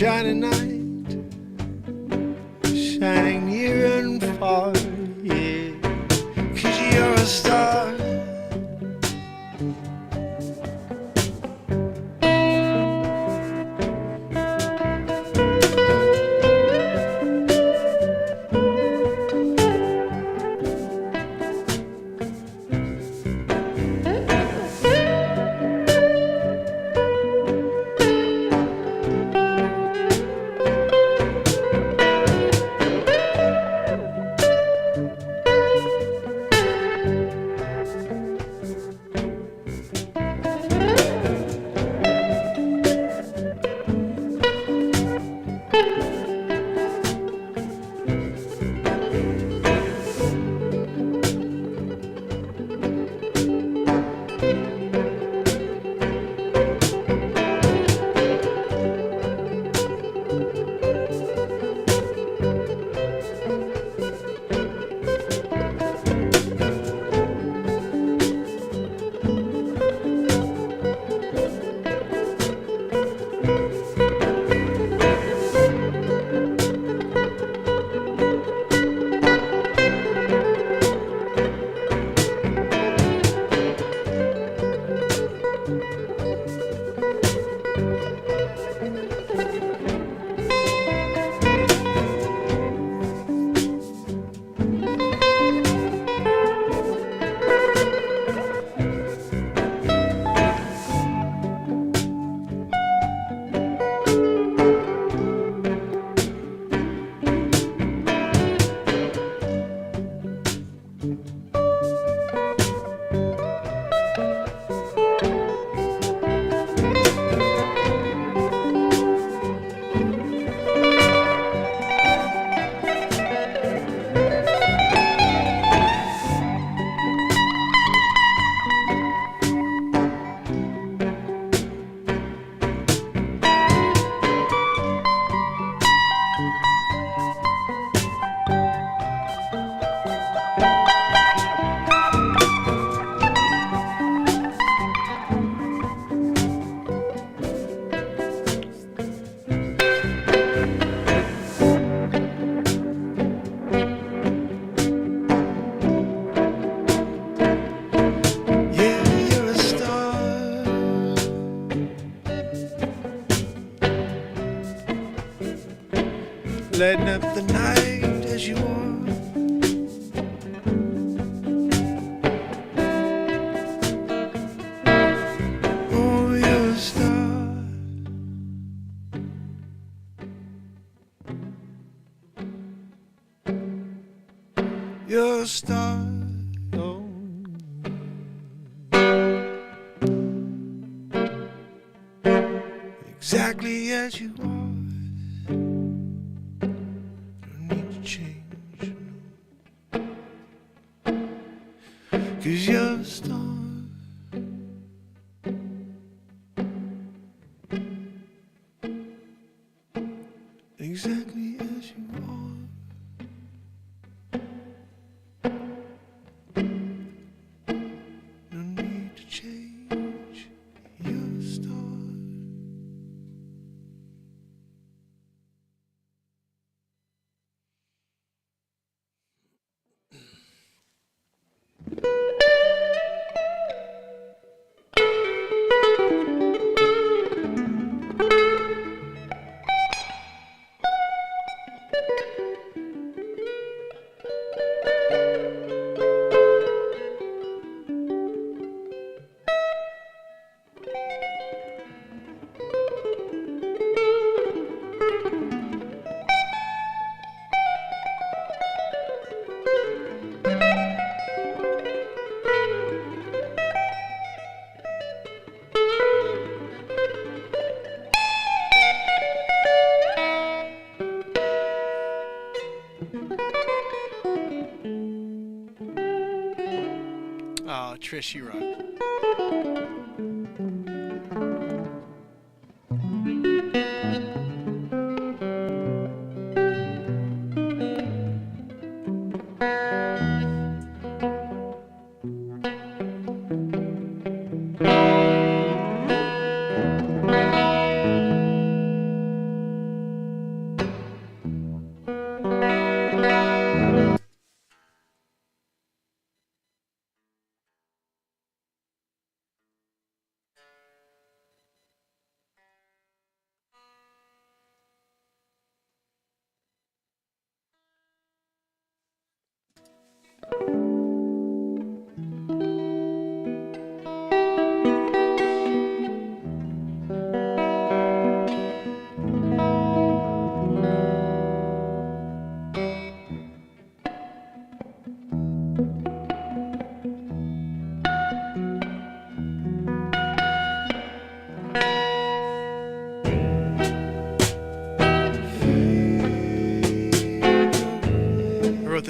shining night, shining near and far, yeah, 'cause you're a star. Lighting up the night as you are. Oh, you're a star. You're a star. Oh. Exactly as you are. Change, no. 'Cause you're a star. Exactly as you are. No need to change. You're a star. Oh, Trish, you rock.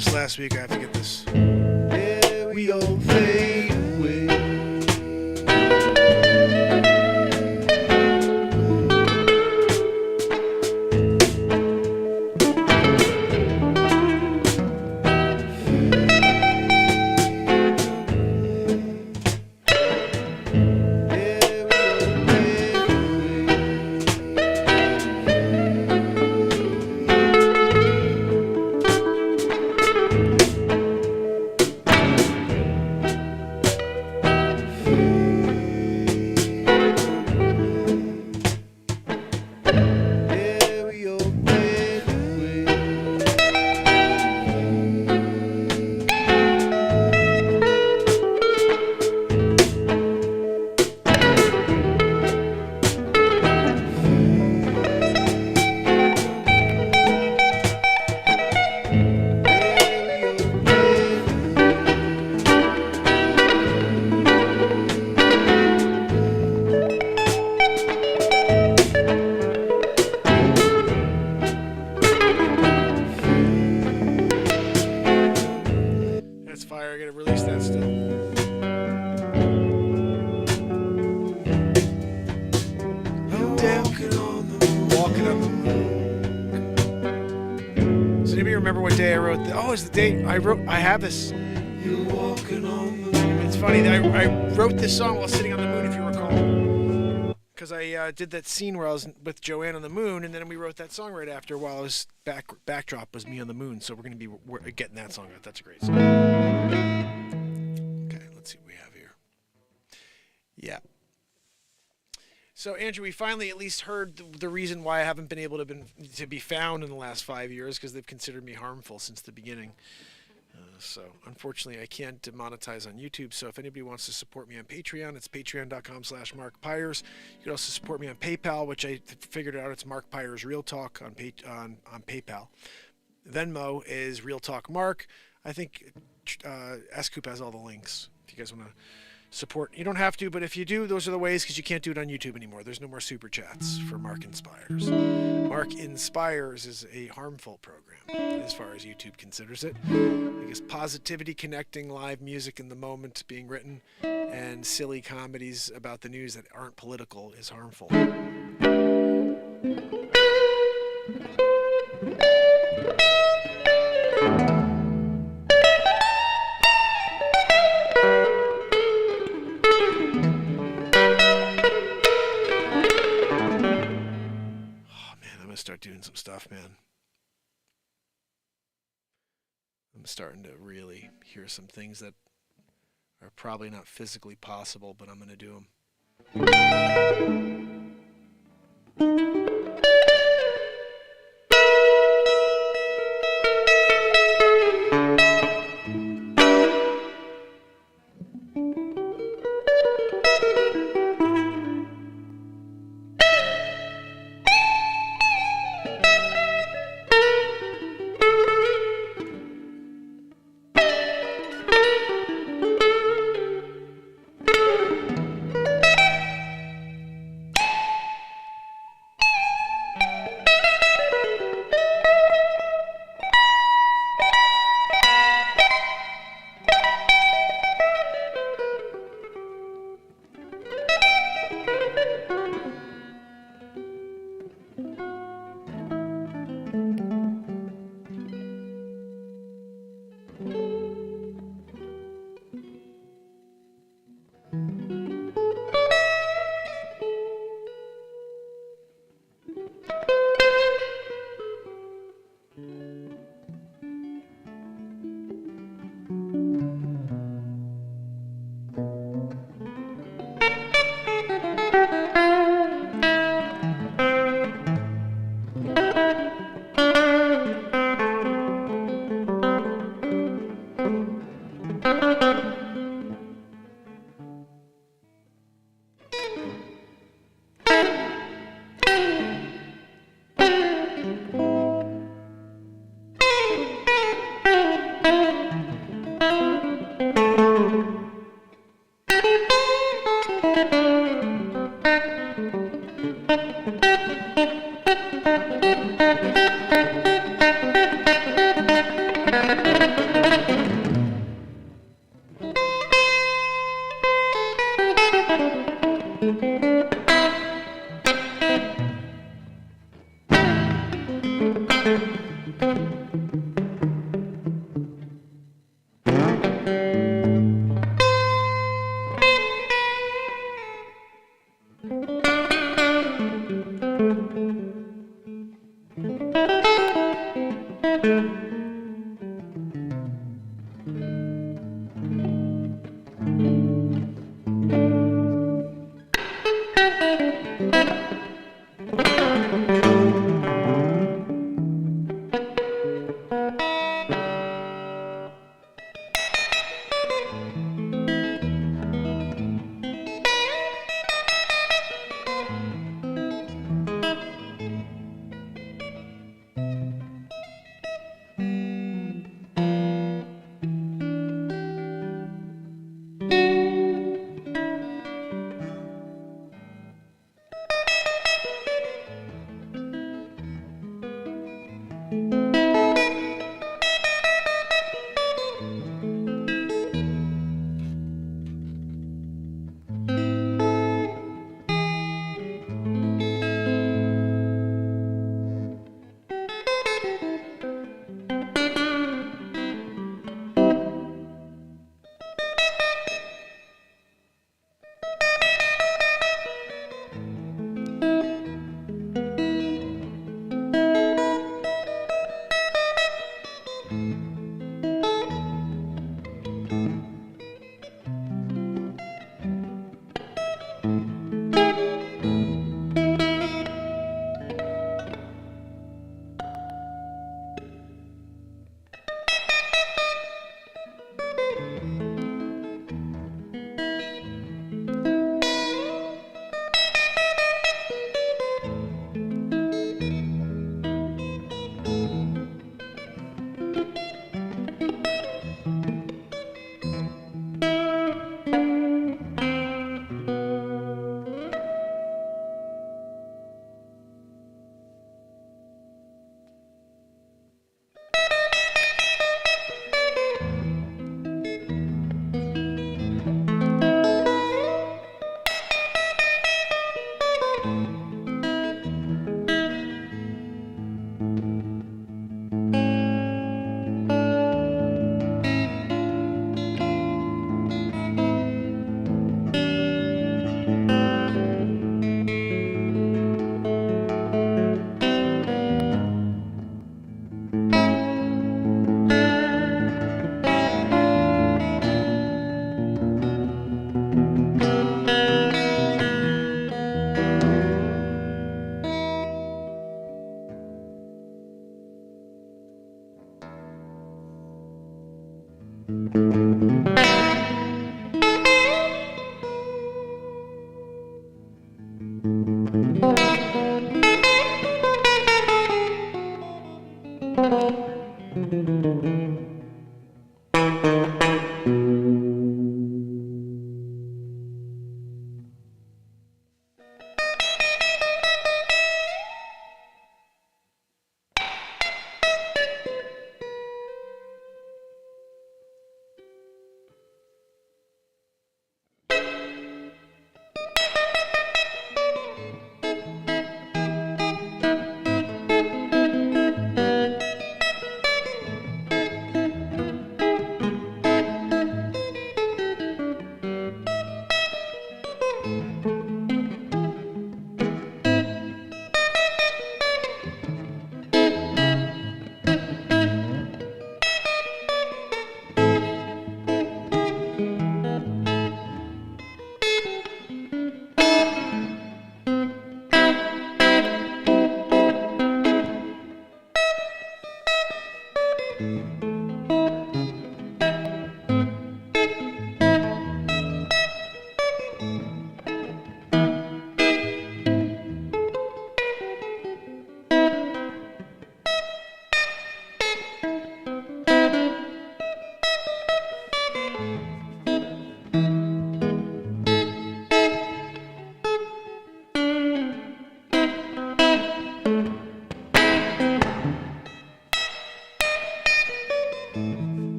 this last week. I have to get this. Yeah, we all fade away. I have this. It's funny that I wrote this song while sitting on the moon, if you recall, because I did that scene where I was with Joanne on the moon, and then we wrote that song right after while I was backdrop was me on the moon. So we're going to be getting that song out. That's a great song. Okay, let's see what we have here. Yeah. So Andrew, we finally at least heard the reason why I haven't been able to be found in the last 5 years, because they've considered me harmful since the beginning. So unfortunately, I can't demonetize on YouTube. So if anybody wants to support me on Patreon, it's patreon.com/MarkPires. You can also support me on PayPal, which I figured out it's Mark Pires Real Talk on PayPal. Venmo is Real Talk Mark. I think S-Coop has all the links if you guys want to support. You don't have to, but if you do, those are the ways, because you can't do it on YouTube anymore. There's no more super chats for MarkinsPires. MarkinsPires is a harmful program as far as YouTube considers it, because positivity, connecting, live music in the moment being written, and silly comedies about the news that aren't political is harmful. Start doing some stuff, man. I'm starting to really hear some things that are probably not physically possible, but I'm going to do them.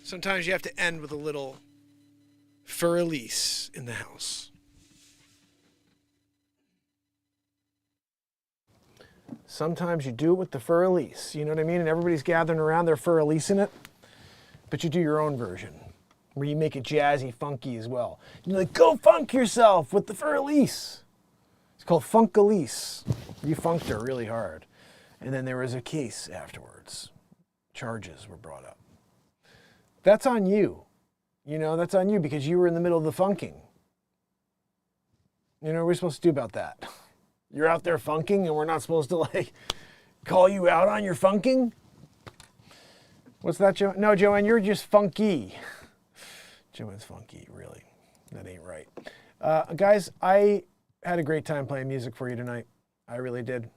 Sometimes you have to end with a little for release in the house. Sometimes you do it with the for release, you know what I mean? And everybody's gathering around their for releasing it, but you do your own version where you make it jazzy, funky as well. You're like, go funk yourself with the for release. It's called Funk-a-lease. You funked her really hard. And then there was a case afterwards. Charges were brought up. That's on you. You know, that's on you because you were in the middle of the funking. You know, what are we supposed to do about that? You're out there funking and we're not supposed to like call you out on your funking? What's that, Joanne? No, Joanne, you're just funky. Joanne's funky, really. That ain't right. Guys, I had a great time playing music for you tonight. I really did.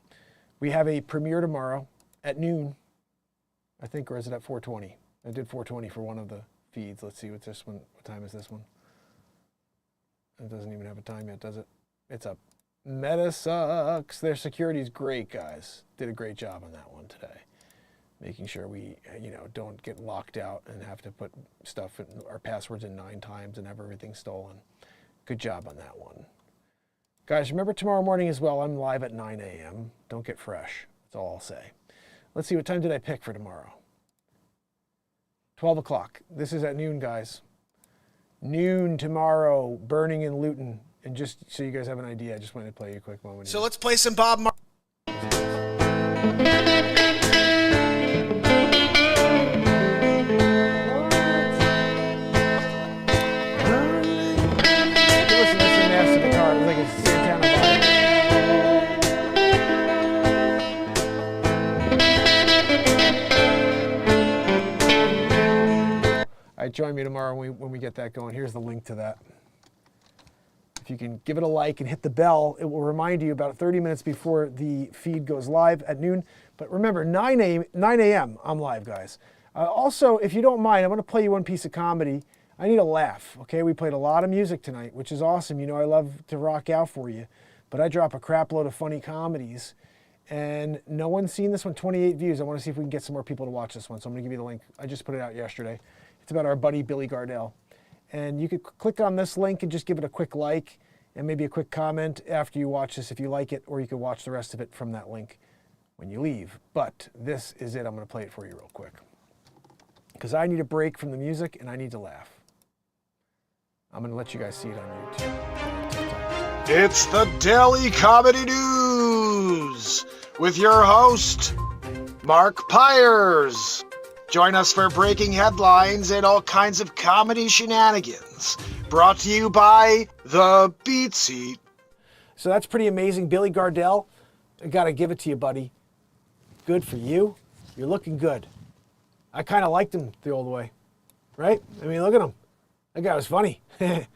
We have a premiere tomorrow at noon, I think, or is it at 4:20? I did 4:20 for one of the feeds. Let's see what this one. What time is this one? It doesn't even have a time yet, does it? It's up. Meta sucks. Their security's great, guys. Did a great job on that one today. Making sure we, don't get locked out and have to put stuff in our passwords in 9 times and have everything stolen. Good job on that one. Guys, remember tomorrow morning as well, I'm live at 9 a.m. Don't get fresh. That's all I'll say. Let's see, what time did I pick for tomorrow? 12 o'clock. This is at noon, guys. Noon tomorrow, burning and looting. And just so you guys have an idea, I just wanted to play you a quick moment. So let's play some Bob Marley. Listen to some nasty guitar. It was like a Santana vibe. All right, join me tomorrow when we get that going. Here's the link to that. If you can give it a like and hit the bell, it will remind you about 30 minutes before the feed goes live at noon. But remember, 9 a.m. I'm live, guys. Also, if you don't mind, I want to play you one piece of comedy. I need a laugh, okay? We played a lot of music tonight, which is awesome. You know, I love to rock out for you. But I drop a crap load of funny comedies. And no one's seen this one, 28 views. I want to see if we can get some more people to watch this one. So I'm going to give you the link. I just put it out yesterday. It's about our buddy Billy Gardell. And you could click on this link and just give it a quick like and maybe a quick comment after you watch this if you like it, or you could watch the rest of it from that link when you leave. But this is it. I'm going to play it for you real quick because I need a break from the music and I need to laugh. I'm going to let you guys see it on YouTube. It's the Daily Comedy News with your host, Mark Pires. Join us for breaking headlines and all kinds of comedy shenanigans. Brought to you by The Beat Seat. So that's pretty amazing. Billy Gardell, I got to give it to you, buddy. Good for you. You're looking good. I kind of liked him the old way, right? I mean, look at him. That guy was funny. That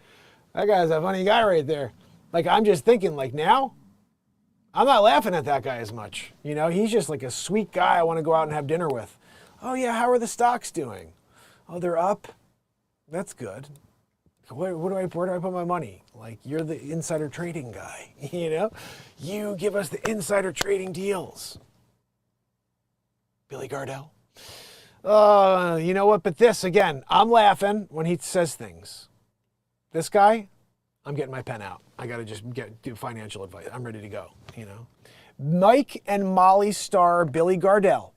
guy's a funny guy right there. Like, I'm just thinking, like, now, I'm not laughing at that guy as much. You know, he's just like a sweet guy I want to go out and have dinner with. Oh, yeah, how are the stocks doing? Oh, they're up? That's good. Where do I put my money? Like, you're the insider trading guy, you know? You give us the insider trading deals. Billy Gardell. You know what? But this, again, I'm laughing when he says things. This guy, I'm getting my pen out. I got to just do financial advice. I'm ready to go, you know. Mike and Molly star Billy Gardell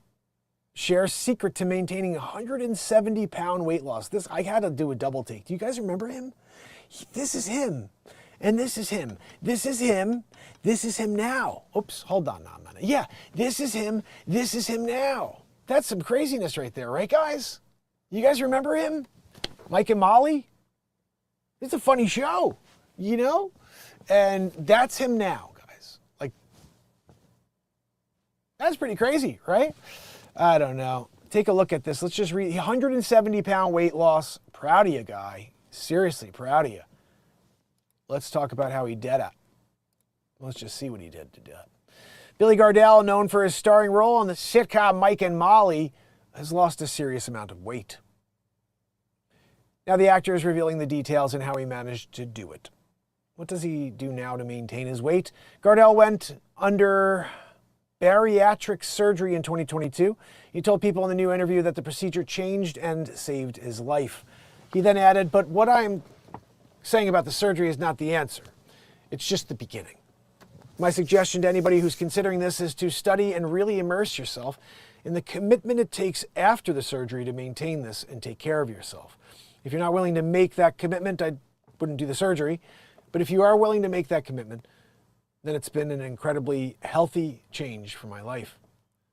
shares secret to maintaining a 170-pound weight loss. This, I had to do a double take. Do you guys remember him? This is him. And this is him. This is him. This is him now. Oops, hold on now a minute. Yeah, this is him. This is him now. That's some craziness right there, right, guys? You guys remember him? Mike and Molly? It's a funny show, you know? And that's him now, guys. Like, that's pretty crazy, right? I don't know. Take a look at this. Let's just read. 170-pound weight loss. Proud of you, guy. Seriously, proud of you. Let's talk about how he did it. Let's just see what he did to do it. Billy Gardell, known for his starring role on the sitcom Mike and Molly, has lost a serious amount of weight. Now the actor is revealing the details and how he managed to do it. What does he do now to maintain his weight? Gardell went under bariatric surgery in 2022. He told people in the new interview that the procedure changed and saved his life. He then added, but what I'm saying about the surgery is not the answer. It's just the beginning. My suggestion to anybody who's considering this is to study and really immerse yourself in the commitment it takes after the surgery to maintain this and take care of yourself. If you're not willing to make that commitment, I wouldn't do the surgery. But if you are willing to make that commitment, then it's been an incredibly healthy change for my life.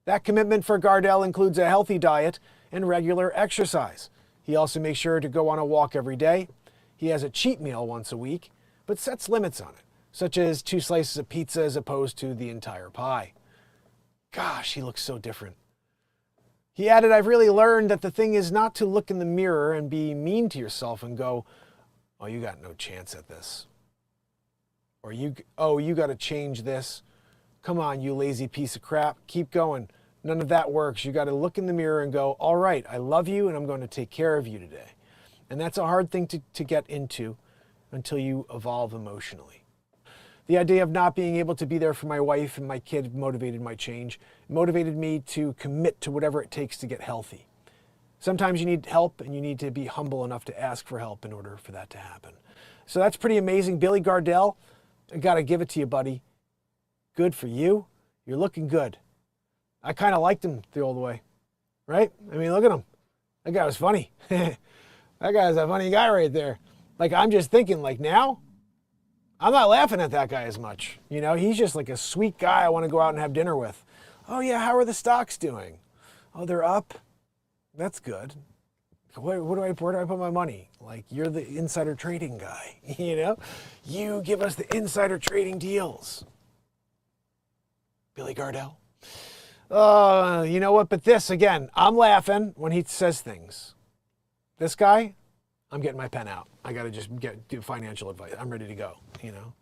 That commitment for Gardell includes a healthy diet and regular exercise. He also makes sure to go on a walk every day. He has a cheat meal once a week, but sets limits on it, such as 2 slices of pizza as opposed to the entire pie. Gosh, he looks so different. He added, I've really learned that the thing is not to look in the mirror and be mean to yourself and go, oh, you got no chance at this. Or you got to change this. Come on, you lazy piece of crap. Keep going. None of that works. You got to look in the mirror and go, all right, I love you and I'm going to take care of you today. And that's a hard thing to get into until you evolve emotionally. The idea of not being able to be there for my wife and my kid motivated my change. It motivated me to commit to whatever it takes to get healthy. Sometimes you need help and you need to be humble enough to ask for help in order for that to happen. So that's pretty amazing. Billy Gardell, I got to give it to you, buddy. Good for you. You're looking good. I kind of liked him the old way, right? I mean, look at him. That guy was funny. That guy's a funny guy right there. Like, I'm just thinking, like, now, I'm not laughing at that guy as much. You know, he's just like a sweet guy I want to go out and have dinner with. Oh, yeah, how are the stocks doing? Oh, they're up. That's good. Where do I put my money? Like, you're the insider trading guy, you know? You give us the insider trading deals. Billy Gardell. You know what? But this, again, I'm laughing when he says things. This guy, I'm getting my pen out. I got to just do financial advice. I'm ready to go, you know?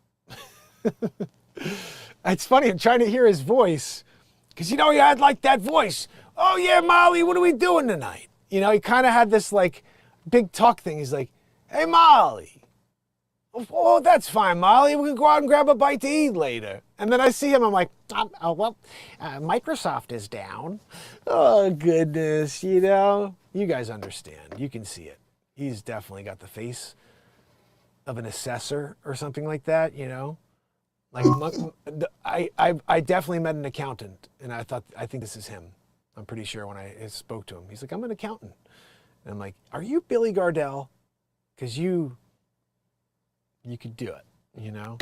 It's funny. I'm trying to hear his voice because, you know, he had like that voice. Oh, yeah, Molly, what are we doing tonight? You know, he kind of had this like big talk thing. He's like, hey, Molly. Oh, that's fine, Molly. We can go out and grab a bite to eat later. And then I see him. I'm like, Microsoft is down. Oh, goodness. You know, you guys understand. You can see it. He's definitely got the face of an assessor or something like that, you know. Like, I definitely met an accountant, and I think this is him. I'm pretty sure when I spoke to him. He's like, I'm an accountant. And I'm like, are you Billy Gardell? Because you could do it, you know?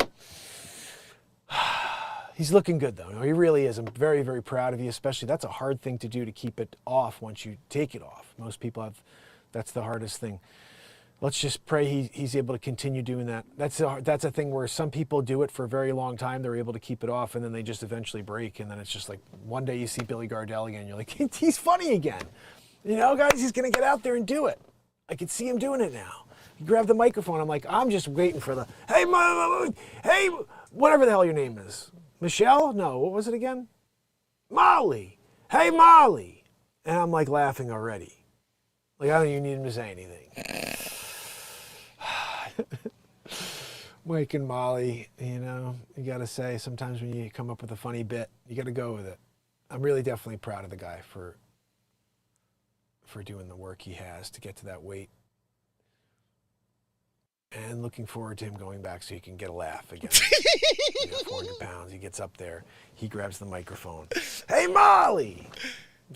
He's looking good, though. No, he really is. I'm very, very proud of you, especially that's a hard thing to do to keep it off once you take it off. Most people have, that's the hardest thing. Let's just pray he's able to continue doing that. That's a thing where some people do it for a very long time. They're able to keep it off, and then they just eventually break. And then it's just like one day you see Billy Gardell again. You're like, he's funny again. You know, guys, he's going to get out there and do it. I can see him doing it now. He grabbed the microphone. I'm like, I'm just waiting for the, hey, whatever the hell your name is. Michelle? No, what was it again? Molly. Hey, Molly. And I'm like laughing already. Like, I don't even need him to say anything. Mike and Molly, you know, you got to say sometimes when you come up with a funny bit, you got to go with it. I'm really definitely proud of the guy for for doing the work he has to get to that weight. And looking forward to him going back so he can get a laugh again. 400 pounds. He gets up there. He grabs the microphone. Hey, Molly!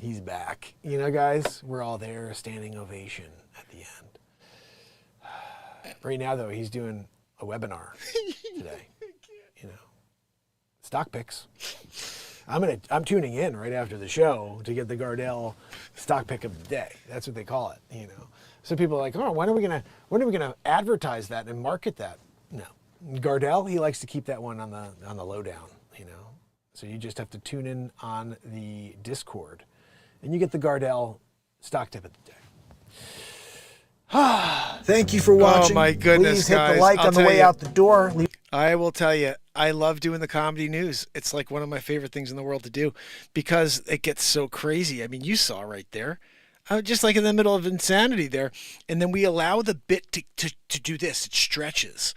He's back. You know, guys, we're all there, a standing ovation at the end. Right now, though, he's doing a webinar today. You know, stock picks. I'm tuning in right after the show to get the Gardell stock pick of the day. That's what they call it, you know. So people are like, oh, when are we gonna advertise that and market that? No, Gardell, he likes to keep that one on the lowdown, you know. So you just have to tune in on the Discord, and you get the Gardell stock tip of the day. Thank you for watching. Oh my goodness, Please hit guys. the like I'll on the tell way you, out the door. I will tell you, I love doing the comedy news. It's like one of my favorite things in the world to do because it gets so crazy. I mean, you saw right there. Just like in the middle of insanity there. And then we allow the bit to do this. It stretches.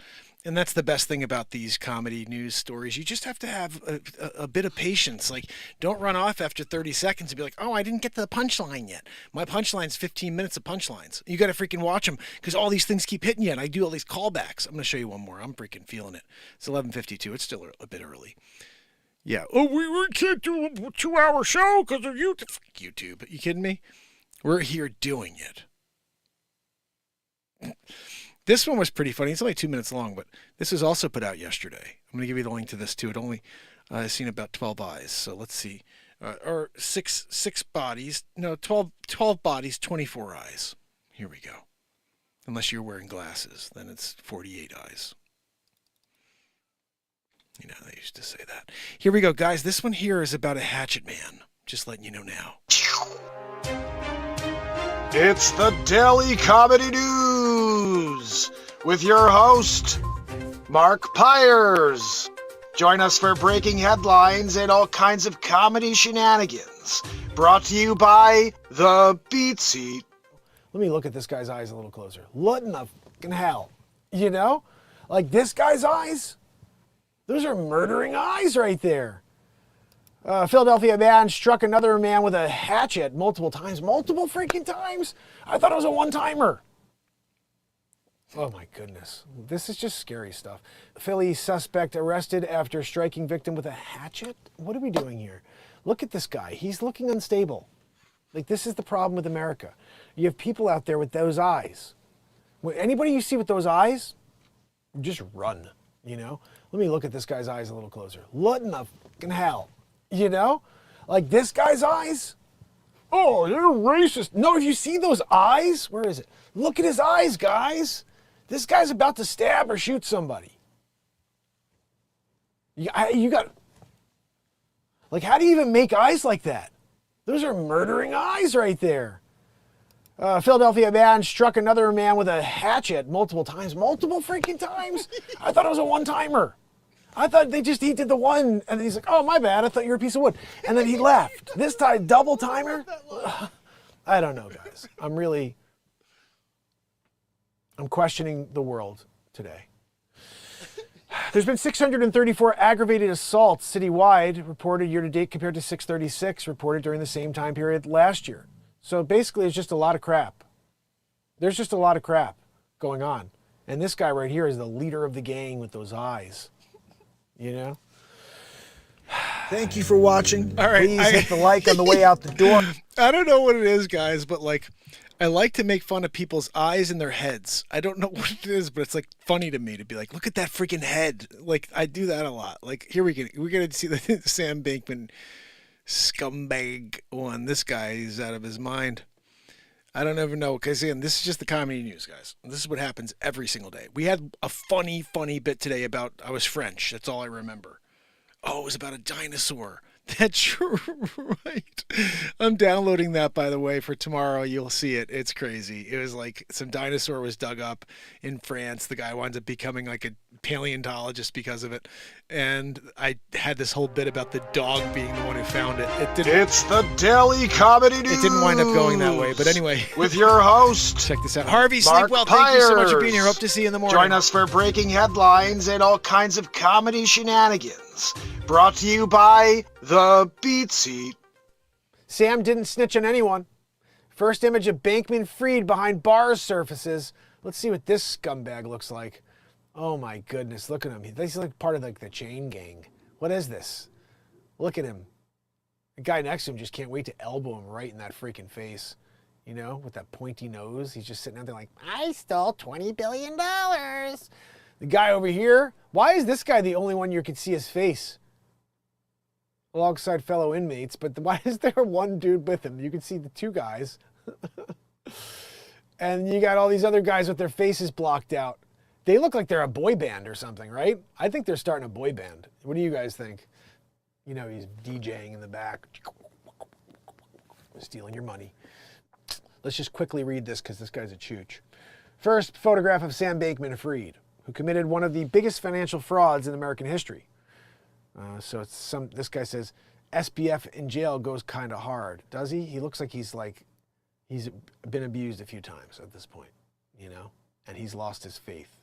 And that's the best thing about these comedy news stories. You just have to have a bit of patience. Like, don't run off after 30 seconds and be like, oh, I didn't get to the punchline yet. My punchline's 15 minutes of punchlines. You got to freaking watch them because all these things keep hitting you. And I do all these callbacks. I'm going to show you one more. I'm freaking feeling it. It's 11:52. It's still a bit early. Yeah. Oh, we can't do a 2-hour show because of YouTube. Fuck YouTube. Are you kidding me? We're here doing it. This one was pretty funny. It's only 2 minutes long, but this was also put out yesterday. I'm going to give you the link to this too. It only seen about 12 eyes. So let's see. Or six bodies. No, 12 bodies, 24 eyes. Here we go. Unless you're wearing glasses, then it's 48 eyes. You know, they used to say that. Here we go, guys. This one here is about a hatchet man. Just letting you know now. It's the Daily Comedy News with your host, Mark Pires. Join us for breaking headlines and all kinds of comedy shenanigans. Brought to you by The Beat Seat. Let me look at this guy's eyes a little closer. What in the fucking hell? You know? Like this guy's eyes? Those are murdering eyes right there. Philadelphia man struck another man with a hatchet multiple times. Multiple freaking times? I thought it was a one-timer. Oh my goodness. This is just scary stuff. Philly suspect arrested after striking victim with a hatchet? What are we doing here? Look at this guy. He's looking unstable. Like, this is the problem with America. You have people out there with those eyes. Anybody you see with those eyes, just run, you know? Let me look at this guy's eyes a little closer. What in the fucking hell? You know? Like this guy's eyes? Oh, you're racist. No, if you see those eyes, where is it? Look at his eyes, guys. This guy's about to stab or shoot somebody. You got... Like, how do you even make eyes like that? Those are murdering eyes right there. Philadelphia man struck another man with a hatchet multiple times. Multiple freaking times? I thought it was a one-timer. I thought he did the one, and he's like, oh, my bad, I thought you were a piece of wood. And then he left. This time, double timer? I don't know, guys. I'm questioning the world today. There's been 634 aggravated assaults citywide reported year-to-date compared to 636 reported during the same time period last year. So basically, it's just a lot of crap. There's just a lot of crap going on. And this guy right here is the leader of the gang with those eyes. You know? Thank you for watching. All right. Please hit the like on the way out the door. I don't know what it is, guys, but like, I like to make fun of people's eyes and their heads. I don't know what it is, but it's like funny to me to be like, look at that freaking head. Like, I do that a lot. Like, here we're gonna see the Sam Bankman scumbag one. This guy is out of his mind. I don't ever know, because again, this is just the comedy news, guys. This is what happens every single day. We had a funny bit today about I was French. That's all I remember. Oh, it was about a dinosaur. That's right. I'm downloading that, by the way, for tomorrow. You'll see it. It's crazy. It was like some dinosaur was dug up in France. The guy winds up becoming like a paleontologist because of it. And I had this whole bit about the dog being the one who found it. It's the Daily Comedy News. It didn't wind up going that way. But anyway. With your host, check this out. Harvey, Mark sleep well. Thank you so much for Pires. being here. Hope to see you in the morning. Join us for breaking headlines and all kinds of comedy shenanigans. Brought to you by The Beat Seat. Sam didn't snitch on anyone. First image of Bankman-Fried behind bars surfaces. Let's see what this scumbag looks like. Oh my goodness, look at him. He's like part of like the chain gang. What is this? Look at him. The guy next to him just can't wait to elbow him right in that freaking face. You know, with that pointy nose. He's just sitting out there like, I stole $20 billion. The guy over here, why is this guy the only one you can see his face? Alongside fellow inmates, but why is there one dude with him? You can see the two guys. And you got all these other guys with their faces blocked out. They look like they're a boy band or something, right? I think they're starting a boy band. What do you guys think? You know, he's DJing in the back. Stealing your money. Let's just quickly read this because this guy's a chooch. First, photograph of Sam Bankman-Fried, who committed one of the biggest financial frauds in American history. So it's this guy says, SBF in jail goes kind of hard. Does he? He looks like he's been abused a few times at this point, you know? And he's lost his faith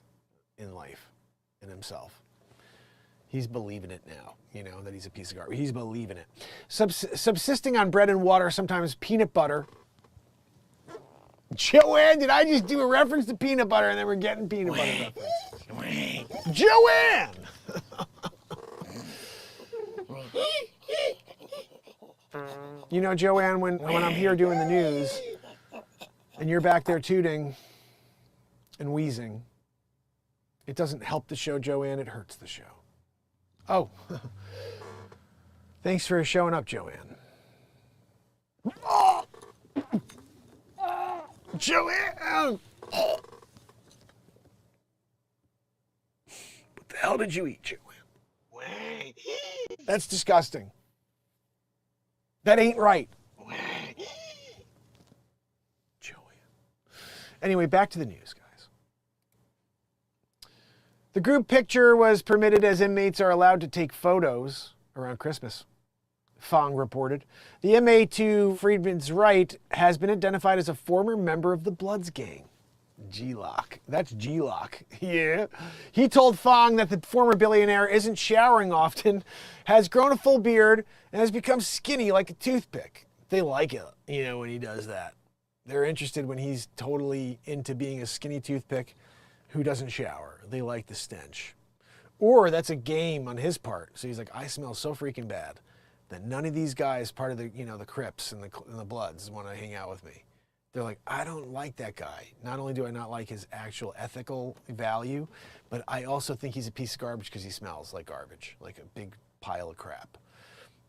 in life, in himself. He's believing it now, you know, that he's a piece of garbage. He's believing it. Subsisting on bread and water, sometimes peanut butter. Joanne, did I just do a reference to peanut butter and then we're getting peanut butter reference? Joanne! You know, Joanne, when I'm here doing the news and you're back there tooting and wheezing, it doesn't help the show, Joanne, it hurts the show. Oh, thanks for showing up, Joanne. Oh! Joanne! What the hell did you eat, Joanne? That's disgusting. That ain't right. Joanne. Anyway, back to the news, guys. The group picture was permitted as inmates are allowed to take photos around Christmas. Fong reported. The inmate to Friedman's right has been identified as a former member of the Bloods gang. G-Lock. That's G-Lock. Yeah. He told Fong that the former billionaire isn't showering often, has grown a full beard, and has become skinny like a toothpick. They like it, you know, when he does that. They're interested when he's totally into being a skinny toothpick who doesn't shower. They like the stench. Or that's a game on his part. So he's like, I smell so freaking bad that none of these guys, part of the, you know, the Crips and the Bloods, want to hang out with me. They're like, I don't like that guy. Not only do I not like his actual ethical value, but I also think he's a piece of garbage because he smells like garbage, like a big pile of crap.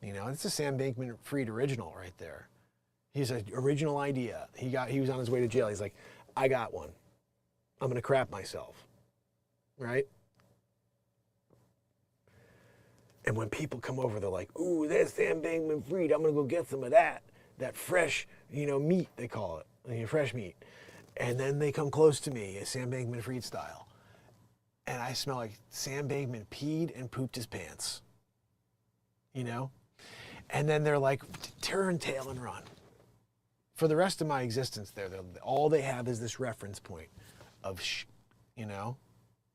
You know, it's a Sam Bankman-Fried original right there. He's an original idea. He was on his way to jail. He's like, I got one. I'm gonna crap myself, right? And when people come over, they're like, ooh, there's Sam Bankman-Fried. I'm gonna go get some of that fresh, you know, meat, they call it, fresh meat. And then they come close to me, Sam Bankman-Fried style. And I smell like Sam Bankman peed and pooped his pants, you know? And then they're like, turn tail and run. For the rest of my existence all they have is this reference point of you know?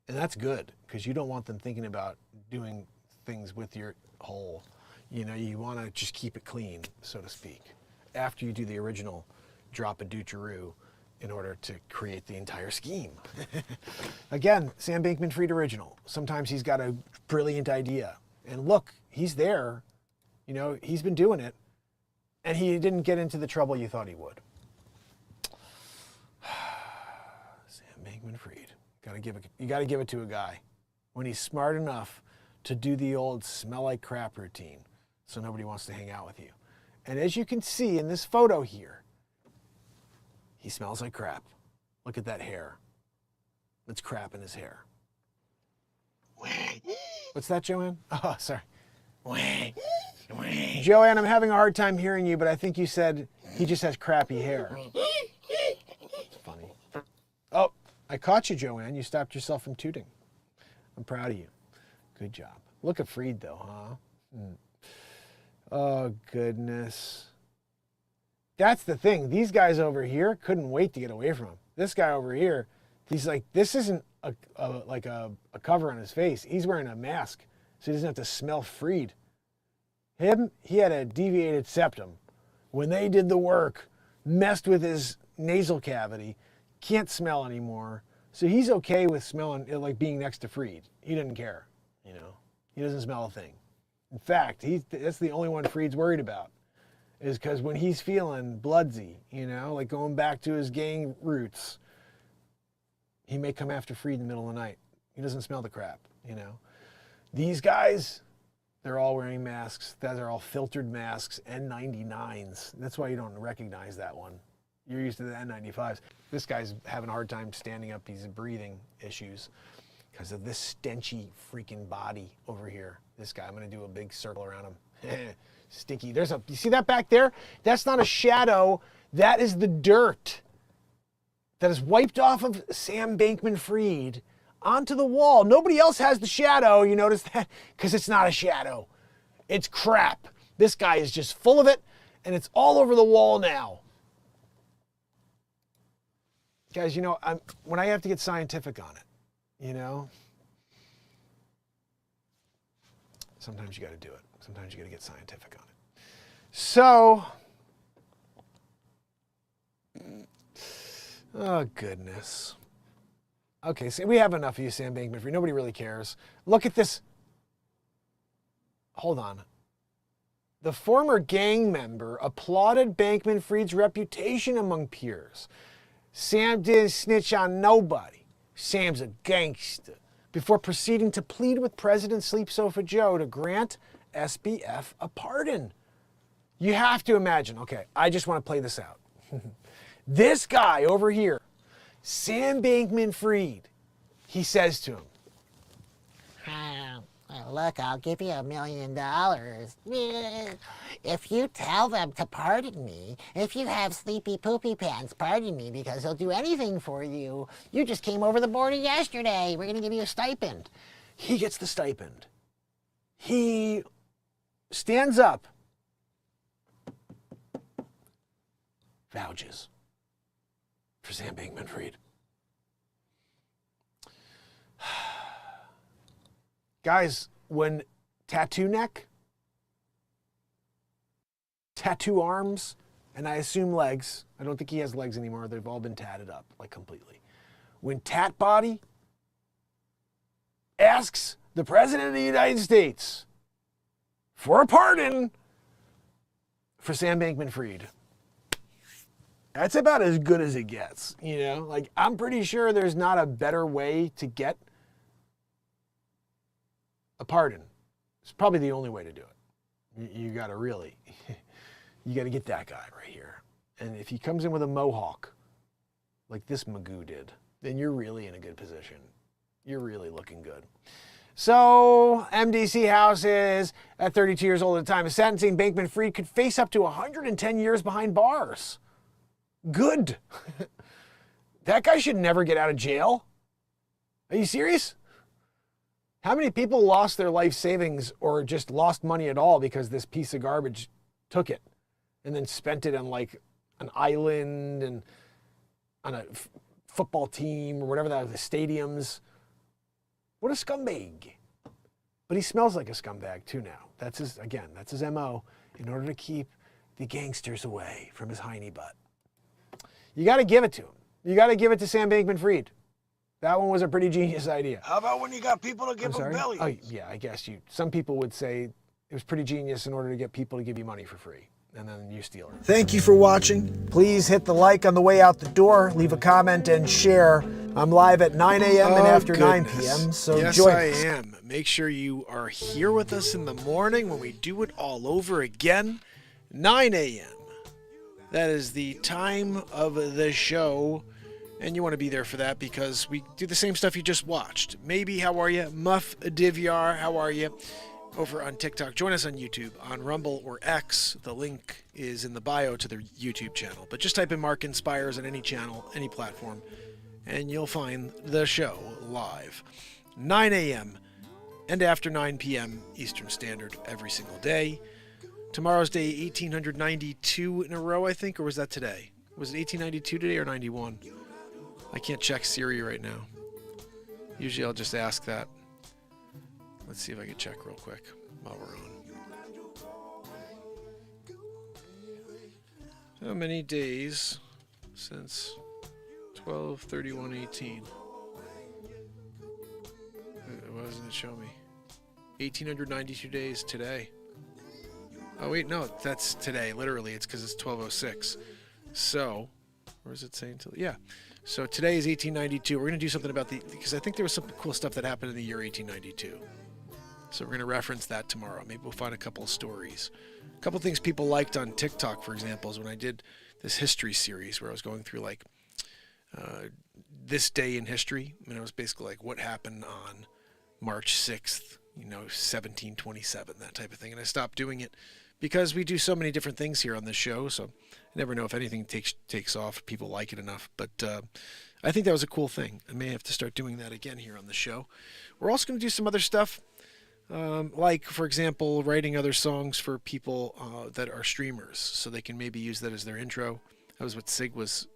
And that's good, because you don't want them thinking about doing things with your hole. You know, you want to just keep it clean, so to speak, after you do the original drop a doocheroo in order to create the entire scheme. Again, Sam Bankman-Fried original. Sometimes he's got a brilliant idea. And look, he's there. You know, he's been doing it. And he didn't get into the trouble you thought he would. Sam Bankman-Fried. You got to give it to a guy when he's smart enough to do the old smell like crap routine, so nobody wants to hang out with you. And as you can see in this photo here, he smells like crap. Look at that hair. That's crap in his hair. What's that, Joanne? Oh, sorry. Joanne, I'm having a hard time hearing you, but I think you said he just has crappy hair. It's funny. Oh, I caught you, Joanne. You stopped yourself from tooting. I'm proud of you. Good job. Look at Fried, though, huh? Oh, goodness. That's the thing. These guys over here couldn't wait to get away from him. This guy over here, he's like, this isn't a cover on his face. He's wearing a mask, so he doesn't have to smell Fried. He had a deviated septum. When they did the work, messed with his nasal cavity, can't smell anymore. So he's okay with smelling, like being next to Freed. He doesn't care, you know. He doesn't smell a thing. In fact, that's the only one Freed's worried about, is because when he's feeling bloodsy, you know, like going back to his gang roots, he may come after Freed in the middle of the night. He doesn't smell the crap, you know. These guys, they're all wearing masks. Those are all filtered masks, N99s. That's why you don't recognize that one. You're used to the N95s. This guy's having a hard time standing up. He's breathing issues because of this stenchy freaking body over here. This guy, I'm gonna do a big circle around him. Stinky. You see that back there? That's not a shadow. That is the dirt that is wiped off of Sam Bankman-Fried onto the wall. Nobody else has the shadow. You notice that? Because it's not a shadow. It's crap. This guy is just full of it, and it's all over the wall now. Guys, you know, when I have to get scientific on it, you know, sometimes you got to do it. Sometimes you got to get scientific on it. So, oh goodness. Okay, so we have enough of you, Sam Bankman-Fried. Nobody really cares. Look at this. Hold on. The former gang member applauded Bankman-Fried's reputation among peers. Sam didn't snitch on nobody. Sam's a gangster. Before proceeding to plead with President Sleep Sofa Joe to grant SBF a pardon. You have to imagine, okay, I just want to play this out. This guy over here, Sam Bankman-Fried, he says to him, look, I'll give you $1 million. If you tell them to pardon me, if you have Sleepy Poopy Pants pardon me because he'll do anything for you. You just came over the border yesterday. We're going to give you a stipend. He gets the stipend. He stands up, vouches for Sam Bankman-Fried. Guys, when tattoo neck, tattoo arms, and I assume legs, I don't think he has legs anymore, they've all been tatted up, like completely. When tat body asks the President of the United States for a pardon for Sam Bankman-Fried, that's about as good as it gets, you know? Like, I'm pretty sure there's not a better way to get a pardon. It's probably the only way to do it. You got to really, you got to get that guy right here. And if he comes in with a mohawk, like this Magoo did, then you're really in a good position. You're really looking good. So, MDC houses at 32 years old at the time of sentencing, Bankman-Fried could face up to 110 years behind bars. Good. That guy should never get out of jail. Are you serious? How many people lost their life savings or just lost money at all because this piece of garbage took it and then spent it on like an island and on a football team or whatever that was, the stadiums? What a scumbag. But he smells like a scumbag too now. That's his MO, in order to keep the gangsters away from his hiney butt. You got to give it to him. You got to give it to Sam Bankman-Fried. That one was a pretty genius idea. How about when you got people to give them bellies? Oh, yeah, I guess some people would say it was pretty genius in order to get people to give you money for free. And then you steal it. Thank you for watching. Please hit the like on the way out the door. Leave a comment and share. I'm live at 9 a.m. and after 9 p.m. So yes, join I us. am. Make sure you are here with us in the morning when we do it all over again. 9 a.m. That is the time of the show. And you want to be there for that because we do the same stuff you just watched. Maybe, how are you? Muff Divyar, how are you? Over on TikTok. Join us on YouTube, on Rumble or X. The link is in the bio to their YouTube channel. But just type in MarkinsPires on any channel, any platform, and you'll find the show live. 9 a.m. and after 9 p.m. Eastern Standard every single day. Tomorrow's day 1892 in a row, I think, or was that today? Was it 1892 today or 91? I can't check Siri right now. Usually I'll just ask that. Let's see if I can check real quick while we're on. How many days since 12/31/18? Why doesn't it show me? 1,892 days today. Oh wait, no, that's today. Literally, it's because it's 12:06. So, where is it saying? Yeah. So today is 1892. We're going to do something about because I think there was some cool stuff that happened in the year 1892. So we're going to reference that tomorrow. Maybe we'll find a couple of stories. A couple of things people liked on TikTok, for example, is when I did this history series where I was going through like this day in history. And it was basically like what happened on March 6th, 1727, that type of thing. And I stopped doing it because we do so many different things here on this show. So I never know if anything takes off, if people like it enough. But I think that was a cool thing. I may have to start doing that again here on the show. We're also going to do some other stuff. Like, for example, writing other songs for people that are streamers so they can maybe use that as their intro. That was what Sig was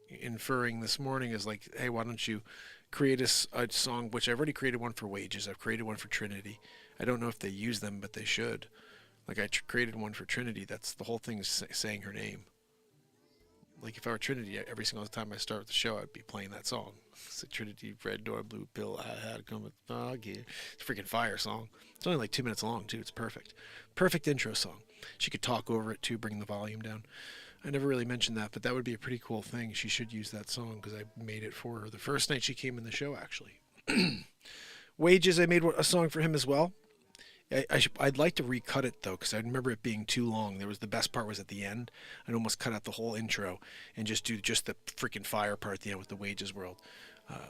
inferring this morning is like, hey, why don't you create a song, which I've already created one for Wages. I've created one for Trinity. I don't know if they use them, but they should. Like I created one for Trinity. That's the whole thing is saying her name. Like if I were Trinity, every single time I start the show, I'd be playing that song. It's a Trinity, red door, blue pill. I had to come with fog. Yeah. It's a freaking fire song. It's only like 2 minutes long too. It's perfect. Perfect intro song. She could talk over it too, bring the volume down. I never really mentioned that, but that would be a pretty cool thing. She should use that song because I made it for her the first night she came in the show, actually. Wages, I made a song for him as well. I'd like to recut it, though, because I remember it being too long. The best part was at the end. I'd almost cut out the whole intro and just do just the freaking fire part at the end with the Wages world.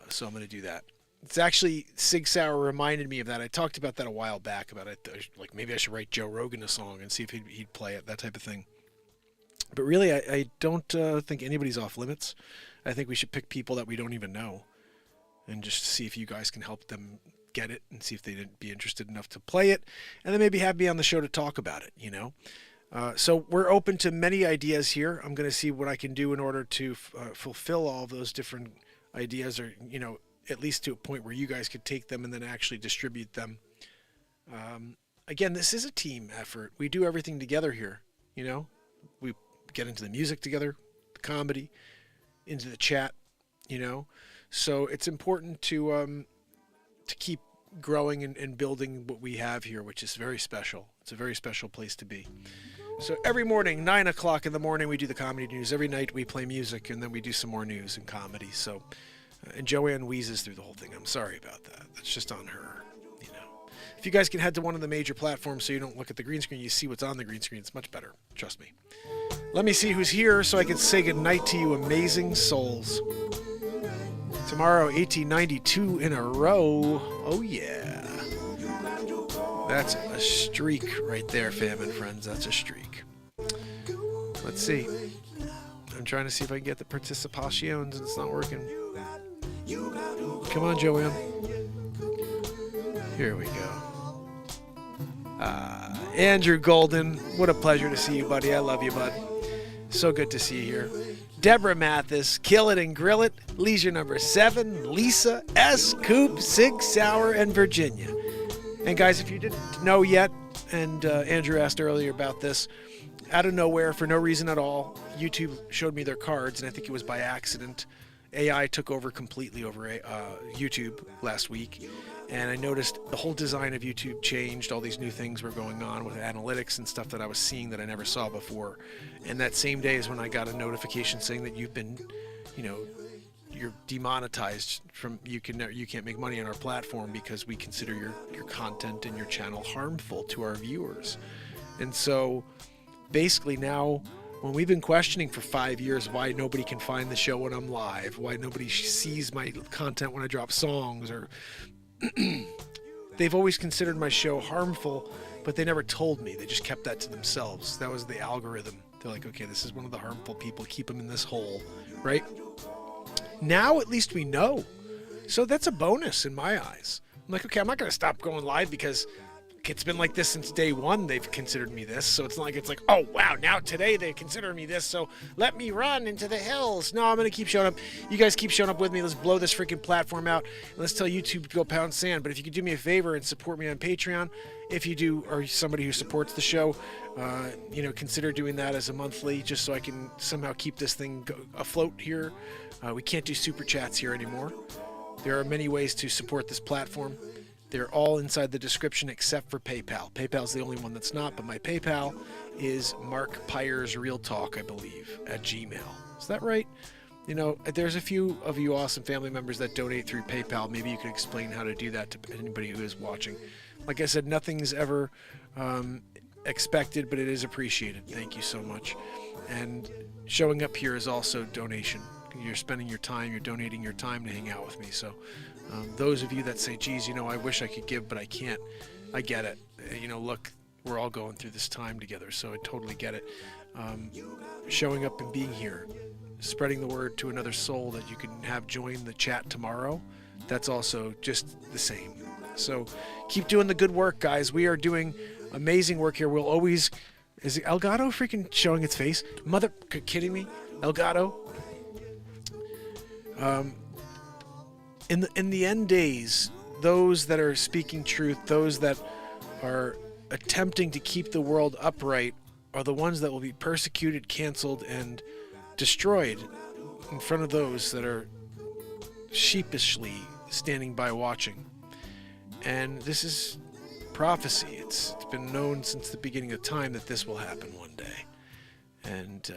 So I'm going to do that. It's actually, Sig Sauer reminded me of that. I talked about that a while back, about it. Like maybe I should write Joe Rogan a song and see if he'd play it, that type of thing. But really, I don't think anybody's off limits. I think we should pick people that we don't even know and just see if you guys can help them get it and see if they'd be interested enough to play it, and then maybe have me on the show to talk about it, So we're open to many ideas here. I'm going to see what I can do in order to fulfill all of those different ideas, or, at least to a point where you guys could take them and then actually distribute them. Again, this is a team effort. We do everything together here, We get into the music together, the comedy, into the chat, So it's important to keep growing and building what we have here, which is very special. It's a very special place to be. So every morning, 9 o'clock in the morning, we do the comedy news. Every night we play music, and then we do some more news and comedy. So, and Joanne wheezes through the whole thing. I'm sorry about that. That's just on her, If you guys can head to one of the major platforms so you don't look at the green screen, you see what's on the green screen. It's much better. Trust me. Let me see who's here so I can say goodnight to you, amazing souls. Tomorrow, 1892 in a row. Oh, yeah. That's a streak right there, fam and friends. That's a streak. Let's see. I'm trying to see if I can get the participations, and it's not working. Come on, Joanne. Here we go. Andrew Golden. What a pleasure to see you, buddy. I love you, bud. So good to see you here. Deborah Mathis, Kill It and Grill It, Leisure Number 7, Lisa, S, Coop, Sig Sauer, and Virginia. And guys, if you didn't know yet, and Andrew asked earlier about this, out of nowhere, for no reason at all, YouTube showed me their cards, and I think it was by accident. AI took over completely over YouTube last week, and I noticed the whole design of YouTube changed. All these new things were going on with analytics and stuff that I was seeing that I never saw before. And that same day is when I got a notification saying that you've been, you're demonetized from, you can't make money on our platform because we consider your content and your channel harmful to our viewers. And so basically now, when we've been questioning for 5 years why nobody can find the show when I'm live, why nobody sees my content when I drop songs, or they've always considered my show harmful, but they never told me. They just kept that to themselves. That was the algorithm. They're like, okay, this is one of the harmful people. Keep them in this hole, right? Now at least we know. So that's a bonus in my eyes. I'm like, okay, I'm not going to stop going live because heck, it's been like this since day one. They've considered me this, so it's not like it's like, oh wow, now today they consider me this, so let me run into the hills. No, I'm gonna keep showing up. You guys keep showing up with me. Let's blow this freaking platform out, and let's tell YouTube to go pound sand. But if you could do me a favor and support me on Patreon, if you do, or somebody who supports the show, consider doing that as a monthly, just so I can somehow keep this thing afloat here. We can't do super chats here anymore. There are many ways to support this platform. They're all inside the description except for PayPal. PayPal's the only one that's not, but my PayPal is MarkinsPires Real Talk, I believe, at Gmail. Is that right? There's a few of you awesome family members that donate through PayPal. Maybe you could explain how to do that to anybody who is watching. Like I said, nothing's ever expected, but it is appreciated. Thank you so much. And showing up here is also donation. You're spending your time, you're donating your time to hang out with me. So those of you that say, geez, I wish I could give, but I can't, I get it. Look, we're all going through this time together, so I totally get it. Showing up and being here, spreading the word to another soul that you can have join the chat tomorrow, that's also just the same. So keep doing the good work, guys. We are doing amazing work here. We'll always... Is Elgato freaking showing its face? Mother... Kidding me? Elgato? In the end days, those that are speaking truth, those that are attempting to keep the world upright, are the ones that will be persecuted, canceled, and destroyed in front of those that are sheepishly standing by watching. And this is prophecy. It's been known since the beginning of time that this will happen one day. And